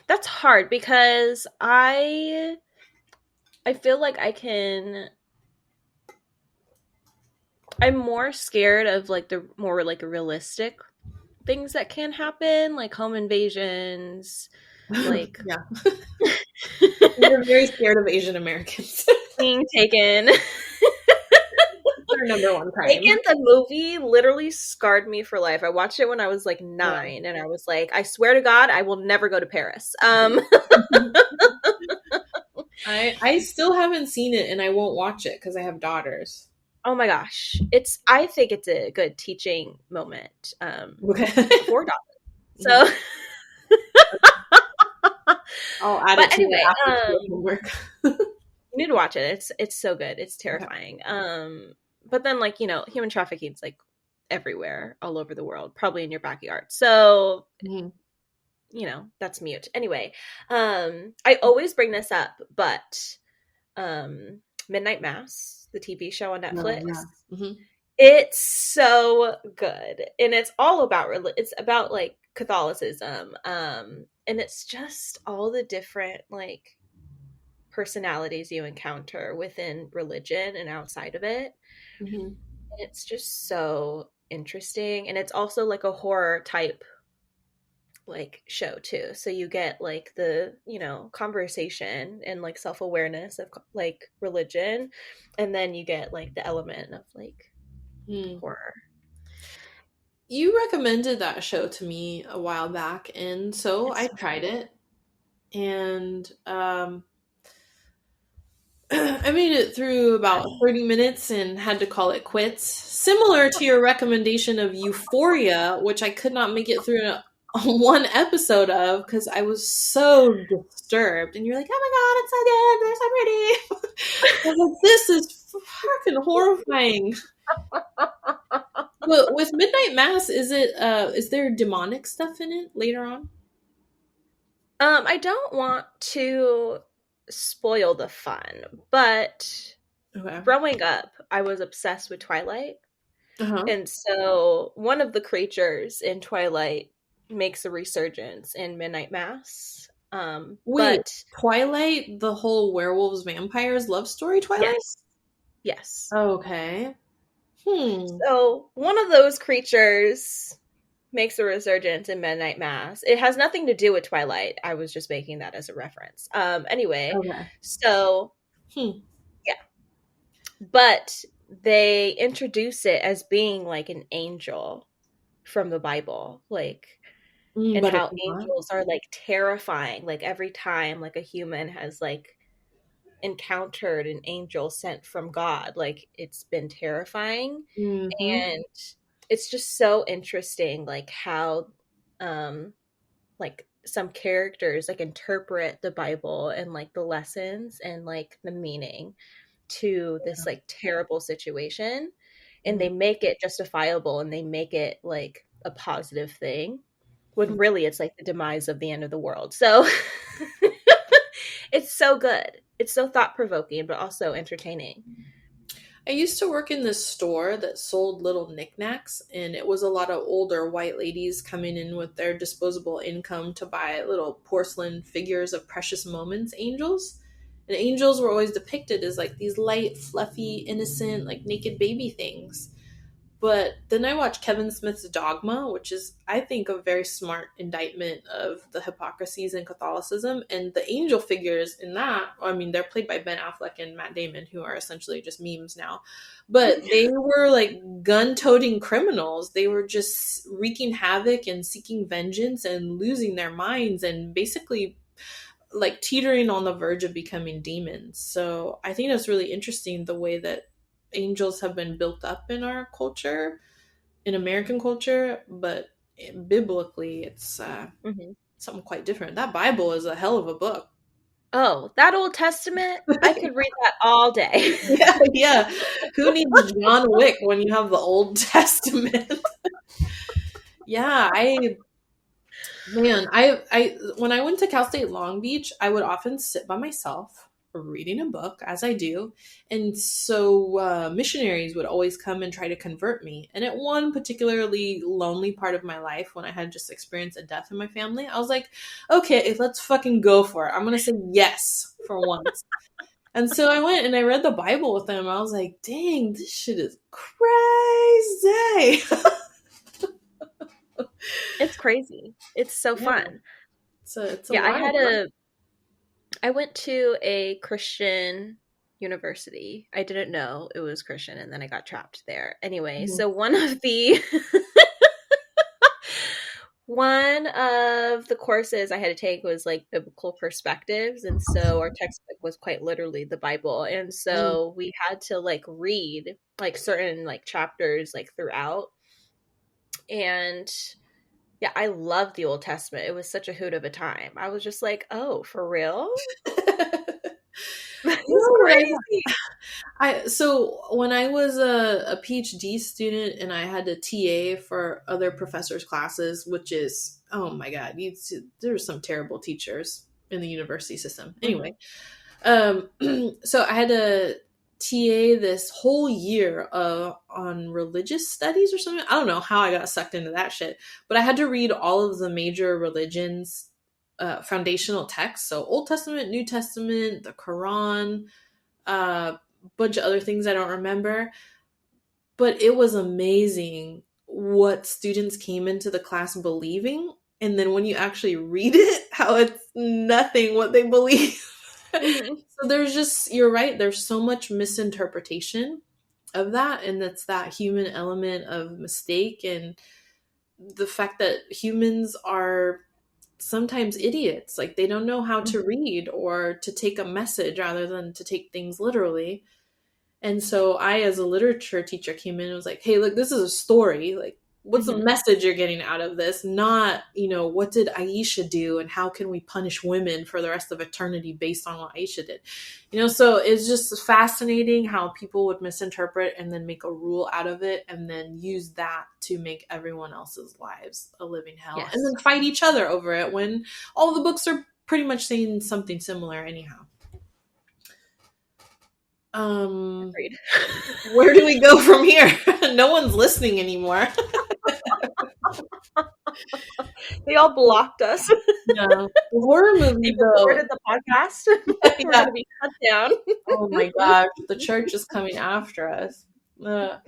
Speaker 2: That's hard because I feel like I'm more scared of like the more like realistic things that can happen, like home invasions, like
Speaker 3: yeah. You're very scared of Asian Americans.
Speaker 2: being taken.
Speaker 3: Their number one crime.
Speaker 2: Taken, the movie literally scarred me for life. I watched it when I was like 9, and I was like, I swear to God, I will never go to Paris.
Speaker 3: I still haven't seen it, and I won't watch it because I have daughters.
Speaker 2: Oh my gosh, I think it's a good teaching moment for daughters. So,
Speaker 3: I'll add it to
Speaker 2: anyway,
Speaker 3: homework.
Speaker 2: You need to watch it. It's so good. It's terrifying. Okay. But then like, human trafficking's like everywhere, all over the world, probably in your backyard. So, that's mute. Anyway, I always bring this up, but Midnight Mass, the TV show on Netflix, it's so good. And it's all about, it's about like Catholicism. And it's just all the different like personalities you encounter within religion and outside of it. And it's just so interesting. And it's also like a horror type like show too. So you get like the, conversation and like self-awareness of like religion. And then you get like the element of like horror.
Speaker 3: You recommended that show to me a while back, and so I tried it. And I made it through about 30 minutes and had to call it quits. Similar to your recommendation of Euphoria, which I could not make it through one episode of because I was so disturbed. And you're like, oh my God, it's so good. They're so pretty. I was like, this is fucking horrifying. But with Midnight Mass, is there demonic stuff in it later on?
Speaker 2: I don't want to spoil the fun, but growing up, I was obsessed with Twilight. And so one of the creatures in Twilight makes a resurgence in Midnight Mass.
Speaker 3: Wait,
Speaker 2: but
Speaker 3: Twilight, the whole werewolves vampires love story Twilight?
Speaker 2: Yes.
Speaker 3: Okay.
Speaker 2: So one of those creatures makes a resurgence in Midnight Mass. It has nothing to do with Twilight. I was just making that as a reference. Anyway, so yeah. But they introduce it as being like an angel from the Bible, like, and how angels are like terrifying. Like every time like a human has like encountered an angel sent from God, like it's been terrifying. And it's just so interesting like how like some characters like interpret the Bible and like the lessons and like the meaning to this like terrible situation, and they make it justifiable and they make it like a positive thing when really it's like the demise of the end of the world. So it's so good. It's so thought-provoking, but also entertaining.
Speaker 3: I used to work in this store that sold little knickknacks, and it was a lot of older white ladies coming in with their disposable income to buy little porcelain figures of precious moments angels. And angels were always depicted as like these light, fluffy, innocent, like naked baby things. But then I watched Kevin Smith's Dogma, which is, I think, a very smart indictment of the hypocrisies in Catholicism. And the angel figures in that, I mean, they're played by Ben Affleck and Matt Damon, who are essentially just memes now. But they were like gun-toting criminals. They were just wreaking havoc and seeking vengeance and losing their minds and basically like teetering on the verge of becoming demons. So I think that's really interesting, the way that angels have been built up in our culture, in American culture, but biblically it's something quite different. That Bible is a hell of a book.
Speaker 2: Oh, that Old Testament, I could read that all day.
Speaker 3: Yeah. Who needs John Wick when you have the Old Testament? Yeah, I when I went to Cal State Long Beach, I would often sit by myself reading a book, as I do, and so missionaries would always come and try to convert me. And at one particularly lonely part of my life, when I had just experienced a death in my family, I was like, okay, let's fucking go for it. I'm gonna say yes for once. And so I went and I read the Bible with them. I was like, dang, this shit is crazy.
Speaker 2: It's crazy. It's so fun.
Speaker 3: It's a
Speaker 2: Yeah, I went to a Christian university. I didn't know it was Christian, and then I got trapped there. Anyway, so one of the courses I had to take was like biblical perspectives, and so our textbook was quite literally the Bible, and so we had to like read like certain like chapters like throughout. And yeah, I loved the Old Testament. It was such a hoot of a time. I was just like, oh, for real? That's crazy.
Speaker 3: So when I was a PhD student and I had to TA for other professors' classes, which is, oh my God, there's some terrible teachers in the university system. Anyway, so I had to TA this whole year on religious studies or something. I don't know how I got sucked into that shit, but I had to read all of the major religions' foundational texts. So Old Testament, New Testament, the Quran, bunch of other things I don't remember. But it was amazing what students came into the class believing. And then when you actually read it, how it's nothing what they believe. So there's just, you're right, there's so much misinterpretation of that, and it's that human element of mistake and the fact that humans are sometimes idiots. Like they don't know how to read or to take a message rather than to take things literally. And so I, as a literature teacher, came in and was like, hey, look, this is a story. Like, what's the message you're getting out of this? Not, what did Aisha do and how can we punish women for the rest of eternity based on what Aisha did? So it's just fascinating how people would misinterpret and then make a rule out of it and then use that to make everyone else's lives a living hell. Yes. And then fight each other over it when all the books are pretty much saying something similar anyhow. Where do we go from here? No one's listening anymore.
Speaker 2: They all blocked us.
Speaker 3: Yeah. The horror movie, though.
Speaker 2: Recorded the podcast. We're going to be cut down.
Speaker 3: Oh my gosh, the church is coming after us. The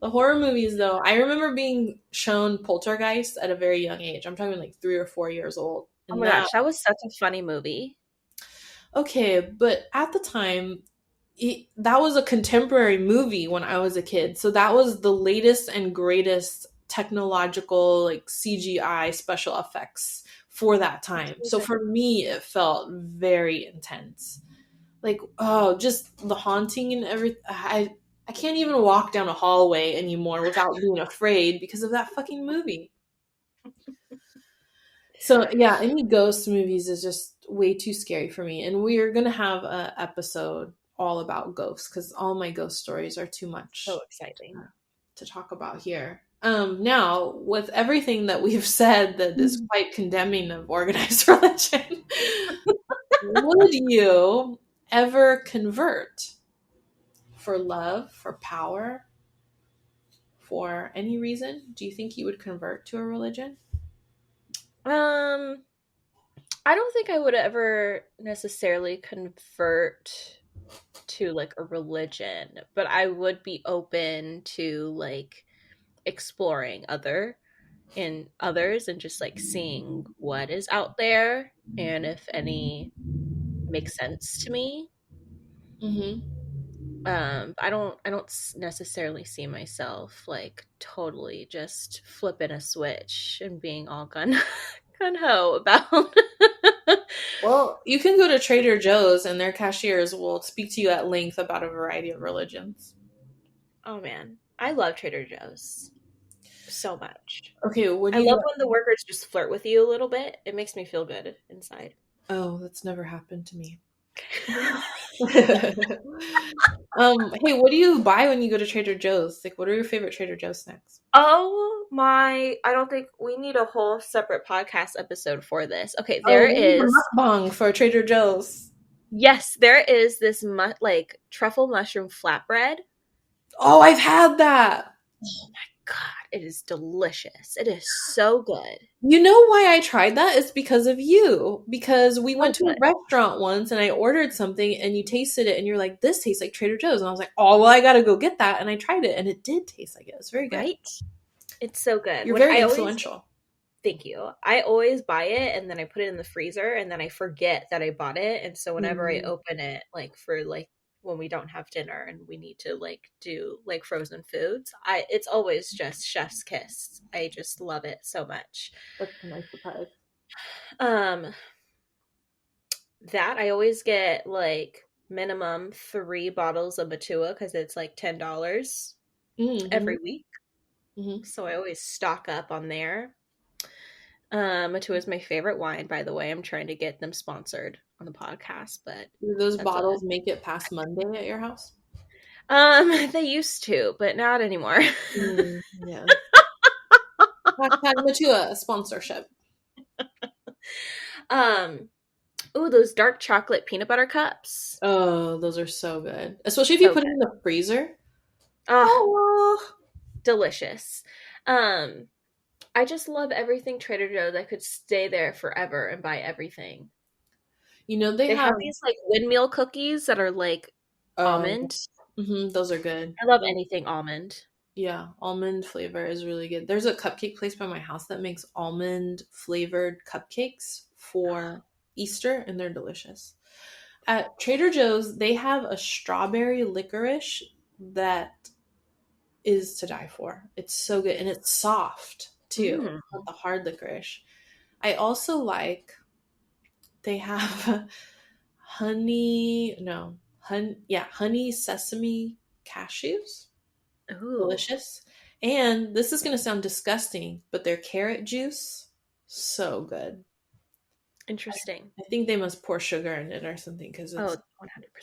Speaker 3: horror movies, though, I remember being shown Poltergeist at a very young age. I'm talking like 3 or 4 years old.
Speaker 2: And oh my gosh, that was such a funny movie.
Speaker 3: Okay, but at the time, that was a contemporary movie when I was a kid. So that was the latest and greatest technological, like CGI special effects for that time. So for me, it felt very intense. Like, oh, just the haunting and everything. I can't even walk down a hallway anymore without being afraid because of that fucking movie. So yeah, any ghost movies is just way too scary for me. And we are going to have an episode all about ghosts because all my ghost stories are too much
Speaker 2: So exciting.
Speaker 3: to talk about here. Now, with everything that we've said that is quite condemning of organized religion, would you ever convert for love, for power, for any reason? Do you think you would convert to a religion?
Speaker 2: I don't think I would ever necessarily convert to like a religion, but I would be open to like exploring others and just like seeing what is out there and if any makes sense to me.
Speaker 3: Mm-hmm.
Speaker 2: I don't necessarily see myself like totally just flipping a switch and being all gun ho about.
Speaker 3: Well, you can go to Trader Joe's and their cashiers will speak to you at length about a variety of religions.
Speaker 2: Oh man, I love Trader Joe's so much.
Speaker 3: Okay, what do
Speaker 2: I
Speaker 3: you...
Speaker 2: love when the workers just flirt with you a little bit. It makes me feel good inside.
Speaker 3: Oh, that's never happened to me. Hey, what do you buy when you go to Trader Joe's? Like, what are your favorite Trader Joe's snacks?
Speaker 2: Oh my, I don't think we need a whole separate podcast episode for this. Okay,
Speaker 3: We need a mukbang for Trader Joe's.
Speaker 2: Yes, there is this like truffle mushroom flatbread.
Speaker 3: Oh, I've had that.
Speaker 2: Oh my god, it is delicious. It is so good.
Speaker 3: You know why I tried that? It's because of you. Because we went to a restaurant once and I ordered something and you tasted it and you're like, this tastes like Trader Joe's. And I was like, oh, well, I got to go get that. And I tried it and it did taste like it. It was very good.
Speaker 2: Right? It's so good.
Speaker 3: You're very influential.
Speaker 2: Thank you. I always buy it and then I put it in the freezer and then I forget that I bought it. And so whenever I open it, like for like when we don't have dinner and we need to like do like frozen foods, it's always just chef's kiss. I just love it so much.
Speaker 3: That's a nice surprise.
Speaker 2: That I always get like minimum 3 bottles of Matua because it's like $10 every week. Mm-hmm. So I always stock up on there. Matua is my favorite wine, by the way. I'm trying to get them sponsored on the podcast, but
Speaker 3: do those bottles make it past Monday at your house?
Speaker 2: They used to, but not anymore.
Speaker 3: Yeah. Matua sponsorship.
Speaker 2: Ooh, those dark chocolate peanut butter cups.
Speaker 3: Oh, those are so good, especially if you put it in the freezer.
Speaker 2: Oh, delicious. I just love everything Trader Joe's. I could stay there forever and buy everything.
Speaker 3: You know, they
Speaker 2: have these like windmill cookies that are like almond.
Speaker 3: Those are good.
Speaker 2: I love anything almond.
Speaker 3: Yeah, almond flavor is really good. There's a cupcake place by my house that makes almond flavored cupcakes for Easter, and they're delicious. At Trader Joe's, they have a strawberry licorice that is to die for. It's so good, and it's soft too, not the hard licorice. I also like, they have honey sesame cashews. Ooh. Delicious. And this is going to sound disgusting, but their carrot juice, so good.
Speaker 2: Interesting.
Speaker 3: I think they must pour sugar in it or something because it's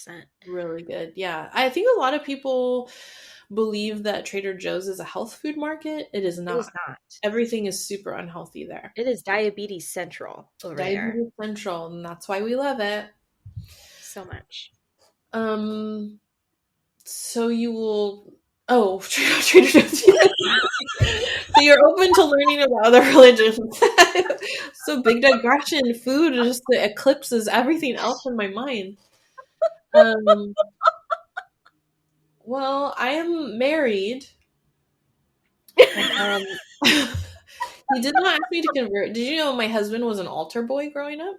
Speaker 2: 100%
Speaker 3: really good. Yeah, I think a lot of people believe that Trader Joe's is a health food market. It is not.
Speaker 2: It is not.
Speaker 3: Everything is super unhealthy there.
Speaker 2: It is diabetes central over there.
Speaker 3: Diabetes central, and that's why we love it
Speaker 2: so much.
Speaker 3: So you will. Oh, Trader Joe's. So you're open to learning about other religions. So big digression. Food just eclipses everything else in my mind. Well, I am married. He did not ask me to convert. Did you know my husband was an altar boy growing up?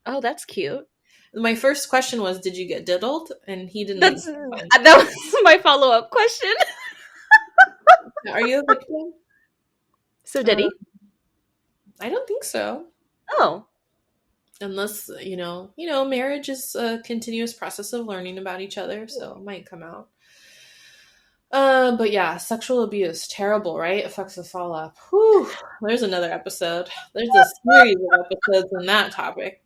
Speaker 2: Oh, that's cute.
Speaker 3: My first question was, did you get diddled? And he didn't.
Speaker 2: That was my follow-up question.
Speaker 3: Are you a victim?
Speaker 2: So did he?
Speaker 3: I don't think so.
Speaker 2: Oh.
Speaker 3: Unless, marriage is a continuous process of learning about each other, so it might come out. But yeah, sexual abuse, terrible, right? It fucks us all up. Whew. There's another episode. There's a series of episodes on that topic.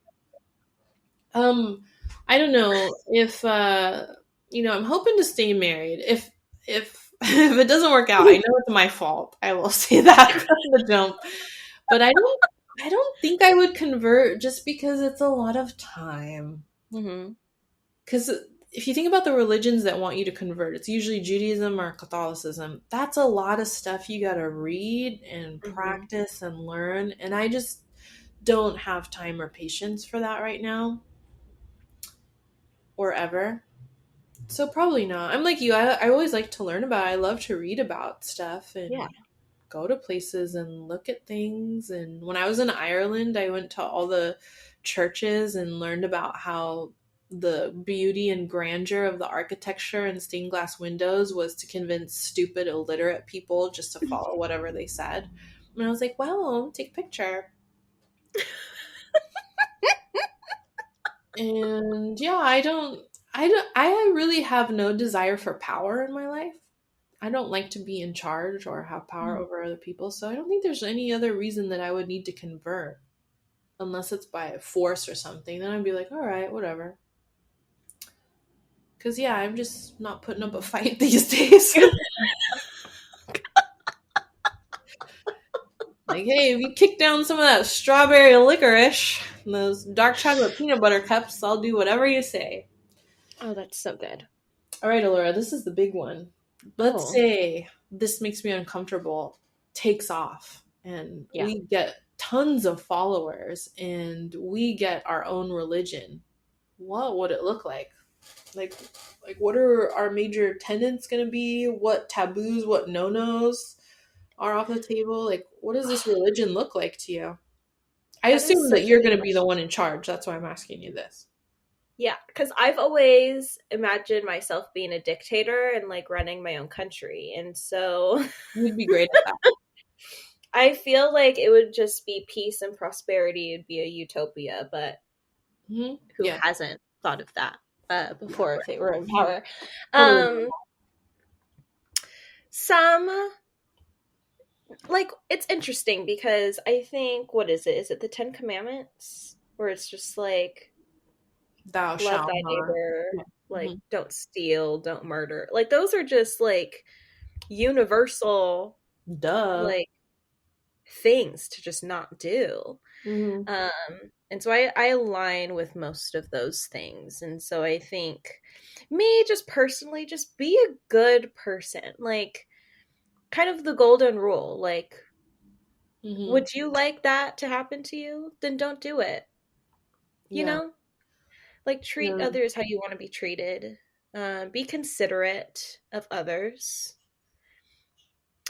Speaker 3: I don't know if I'm hoping to stay married. If if it doesn't work out, I know it's my fault. I will say that from the jump. But I don't think I would convert just because it's a lot of time.
Speaker 2: Mm-hmm.
Speaker 3: Because if you think about the religions that want you to convert, it's usually Judaism or Catholicism. That's a lot of stuff you got to read and
Speaker 2: Mm-hmm.
Speaker 3: practice and learn. And I just don't have time or patience for that right now or ever. So probably not. I'm like you. I always like to learn about it. I love to read about stuff
Speaker 2: Yeah.
Speaker 3: and go to places and look at things. And when I was in Ireland, I went to all the churches and learned about how the beauty and grandeur of the architecture and stained glass windows was to convince stupid, illiterate people just to follow whatever they said. And I was like, wow, take a picture. And yeah, I really have no desire for power in my life. I don't like to be in charge or have power over other people, so I don't think there's any other reason that I would need to convert unless it's by force or something. Then I'd be like, all right, whatever. Because yeah, I'm just not putting up a fight these days. Like, hey, if you kick down some of that strawberry licorice and those dark chocolate peanut butter cups, I'll do whatever you say.
Speaker 2: Oh, that's so good.
Speaker 3: All right, Alora, this is the big one. Let's
Speaker 2: Oh.
Speaker 3: say this makes me uncomfortable, takes off, and
Speaker 2: Yeah.
Speaker 3: we get tons of followers and we get our own religion. What would it look like? Like, what are our major tenets going to be? What taboos, what no-nos are off the table? Like, what does this religion look like to you? I
Speaker 2: That is
Speaker 3: assume
Speaker 2: such
Speaker 3: that
Speaker 2: a
Speaker 3: you're
Speaker 2: good
Speaker 3: going to be the
Speaker 2: question.
Speaker 3: one in charge. That's why I'm asking you this.
Speaker 2: Yeah, because I've always imagined myself being a dictator and like running my own country. And so
Speaker 3: You'd be great at that.
Speaker 2: I feel like it would just be peace and prosperity. It'd be a utopia, but
Speaker 3: Mm-hmm.
Speaker 2: who
Speaker 3: Yeah.
Speaker 2: hasn't thought of that before if they were in power?
Speaker 3: Totally.
Speaker 2: Some, like, it's interesting because I think, what is it? Is it the 10 Commandments? Where it's just like,
Speaker 3: Thou
Speaker 2: love
Speaker 3: shalt
Speaker 2: thy
Speaker 3: not.
Speaker 2: neighbor,
Speaker 3: Yeah.
Speaker 2: like,
Speaker 3: Mm-hmm.
Speaker 2: don't steal, don't murder. Like, those are just like universal,
Speaker 3: Duh.
Speaker 2: like, things to just not do.
Speaker 3: Mm-hmm.
Speaker 2: And so I align with most of those things. And so I think me, just personally, just be a good person. Like, kind of the golden rule. Like,
Speaker 3: Mm-hmm.
Speaker 2: would you like that to happen to you? Then don't do it. You
Speaker 3: Yeah.
Speaker 2: know? Like, treat
Speaker 3: Yeah.
Speaker 2: others how you want to be treated. Be considerate of others.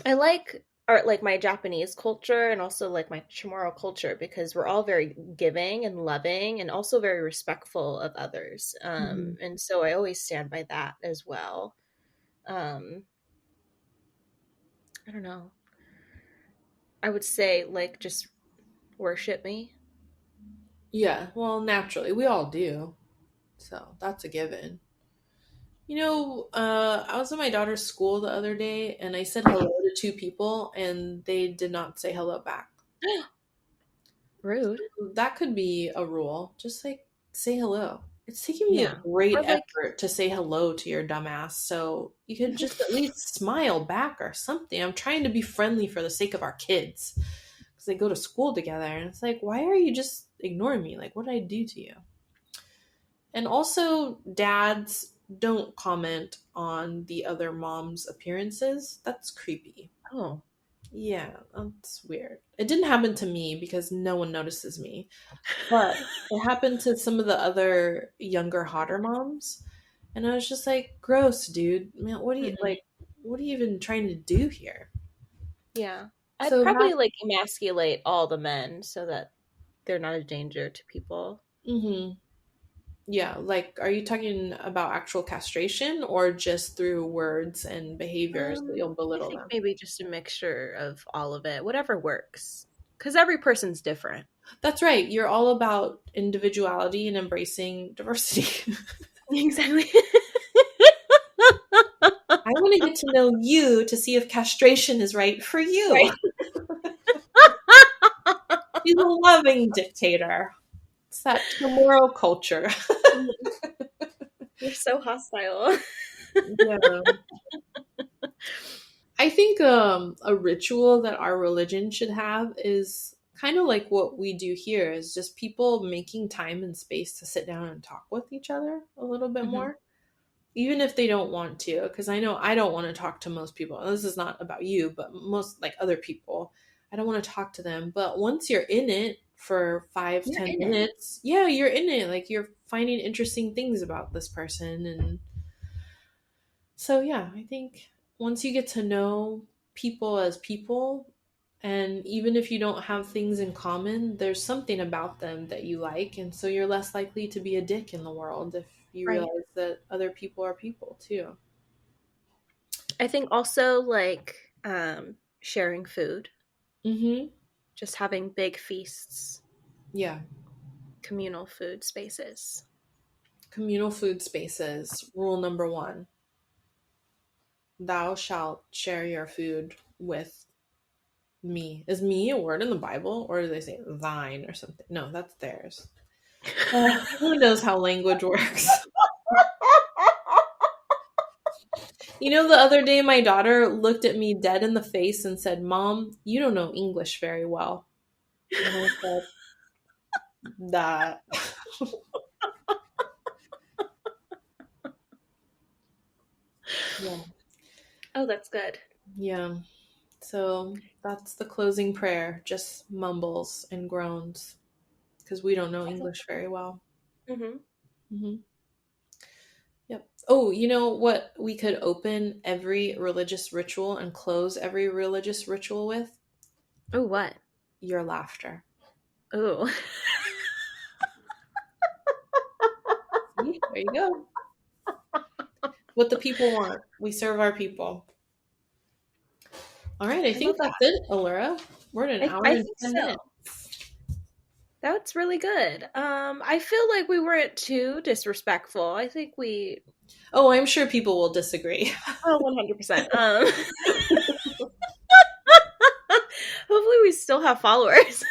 Speaker 2: I like art, like my Japanese culture and also like my Chamorro culture, because we're all very giving and loving and also very respectful of others.
Speaker 3: Mm-hmm.
Speaker 2: And so I always stand by that as well. Um, I don't know. I would say like just worship me.
Speaker 3: Yeah. Well, naturally, we all do. So that's a given. I was at my daughter's school the other day and I said hello to two people and they did not say hello back.
Speaker 2: Rude.
Speaker 3: That could be a rule. Just like say hello. It's taking me a
Speaker 2: Yeah.
Speaker 3: great
Speaker 2: Or like,
Speaker 3: effort to say hello to your dumbass. So you could just at least smile back or something. I'm trying to be friendly for the sake of our kids because they go to school together. And it's like, why are you just ignoring me? Like, what did I do to you? And also, dads don't comment on the other mom's appearances. That's creepy.
Speaker 2: oh,
Speaker 3: Yeah, that's weird. It didn't happen to me because no one notices me. But it happened to some of the other younger, hotter moms. And I was just like, gross, dude. Man,
Speaker 2: mhm.
Speaker 3: what are you even trying to do here?
Speaker 2: Yeah. I'd
Speaker 3: So
Speaker 2: probably
Speaker 3: that,
Speaker 2: like emasculate all the men so that they're not a danger to people.
Speaker 3: hmm yeah, like, are you talking about actual castration or just through words and behaviors that you'll
Speaker 2: I
Speaker 3: belittle
Speaker 2: think
Speaker 3: them?
Speaker 2: maybe just a mixture of all of it, whatever works. Because every person's different.
Speaker 3: That's right. You're all about individuality and embracing diversity.
Speaker 2: Exactly.
Speaker 3: I want to get to know you to see if castration is right for you.
Speaker 2: Right.
Speaker 3: She's a loving dictator. It's that tomorrow culture.
Speaker 2: You're so hostile.
Speaker 3: Yeah. I think a ritual that our religion should have is kind of like what we do here, is just people making time and space to sit down and talk with each other a little bit more, even if they don't want to. Because I know I don't want to talk to most people. This is not about you, but most like other people. I don't want to talk to them. But once you're in it for 5,
Speaker 2: You're
Speaker 3: 10
Speaker 2: in it.
Speaker 3: minutes, yeah, you're in it. Like you're finding interesting things about this person. And so, yeah, I think once you get to know people as people, and even if you don't have things in common, there's something about them that you like. And so you're less likely to be a dick in the world if you
Speaker 2: Right.
Speaker 3: realize that other people are people too.
Speaker 2: I think also like sharing food,
Speaker 3: Mm-hmm.
Speaker 2: just having big feasts,
Speaker 3: Yeah.
Speaker 2: communal food spaces.
Speaker 3: Communal food spaces. Rule number 1. Thou shalt share your food with me. Is me a word in the Bible, or do they say thine or something? No, that's theirs. Who knows how language works? You know, the other day my daughter looked at me dead in the face and said, "Mom, you don't know English very well." And I said, that. Yeah.
Speaker 2: Oh, that's good.
Speaker 3: Yeah. So that's the closing prayer. Just mumbles and groans because we don't know English very well.
Speaker 2: Mm-hmm.
Speaker 3: Mm-hmm. Yep. Oh, you know what we could open every religious ritual and close every religious ritual with?
Speaker 2: Oh, what?
Speaker 3: Your laughter.
Speaker 2: Oh.
Speaker 3: See? There you go. What the people want. We serve our people. All right, I think that's it, Allura. We're at an hour
Speaker 2: I
Speaker 3: and
Speaker 2: think
Speaker 3: 10
Speaker 2: so.
Speaker 3: minutes.
Speaker 2: That's really good. I feel like we weren't too disrespectful. I think we.
Speaker 3: Oh, I'm sure people will disagree.
Speaker 2: Oh, 100%. Hopefully, we still have followers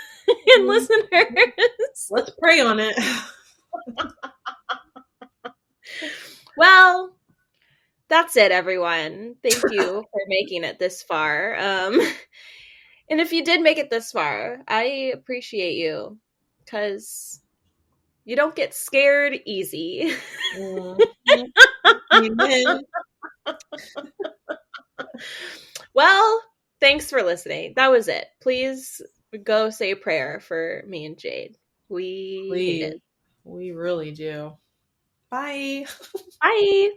Speaker 2: and listeners.
Speaker 3: Let's pray on it.
Speaker 2: Well, that's it, everyone. Thank you for making it this far. And if you did make it this far, I appreciate you because you don't get scared easy.
Speaker 3: Amen.
Speaker 2: Well, thanks for listening. That was it. Please go say a prayer for me and Jade. We need it.
Speaker 3: We really do. Bye.
Speaker 2: Bye.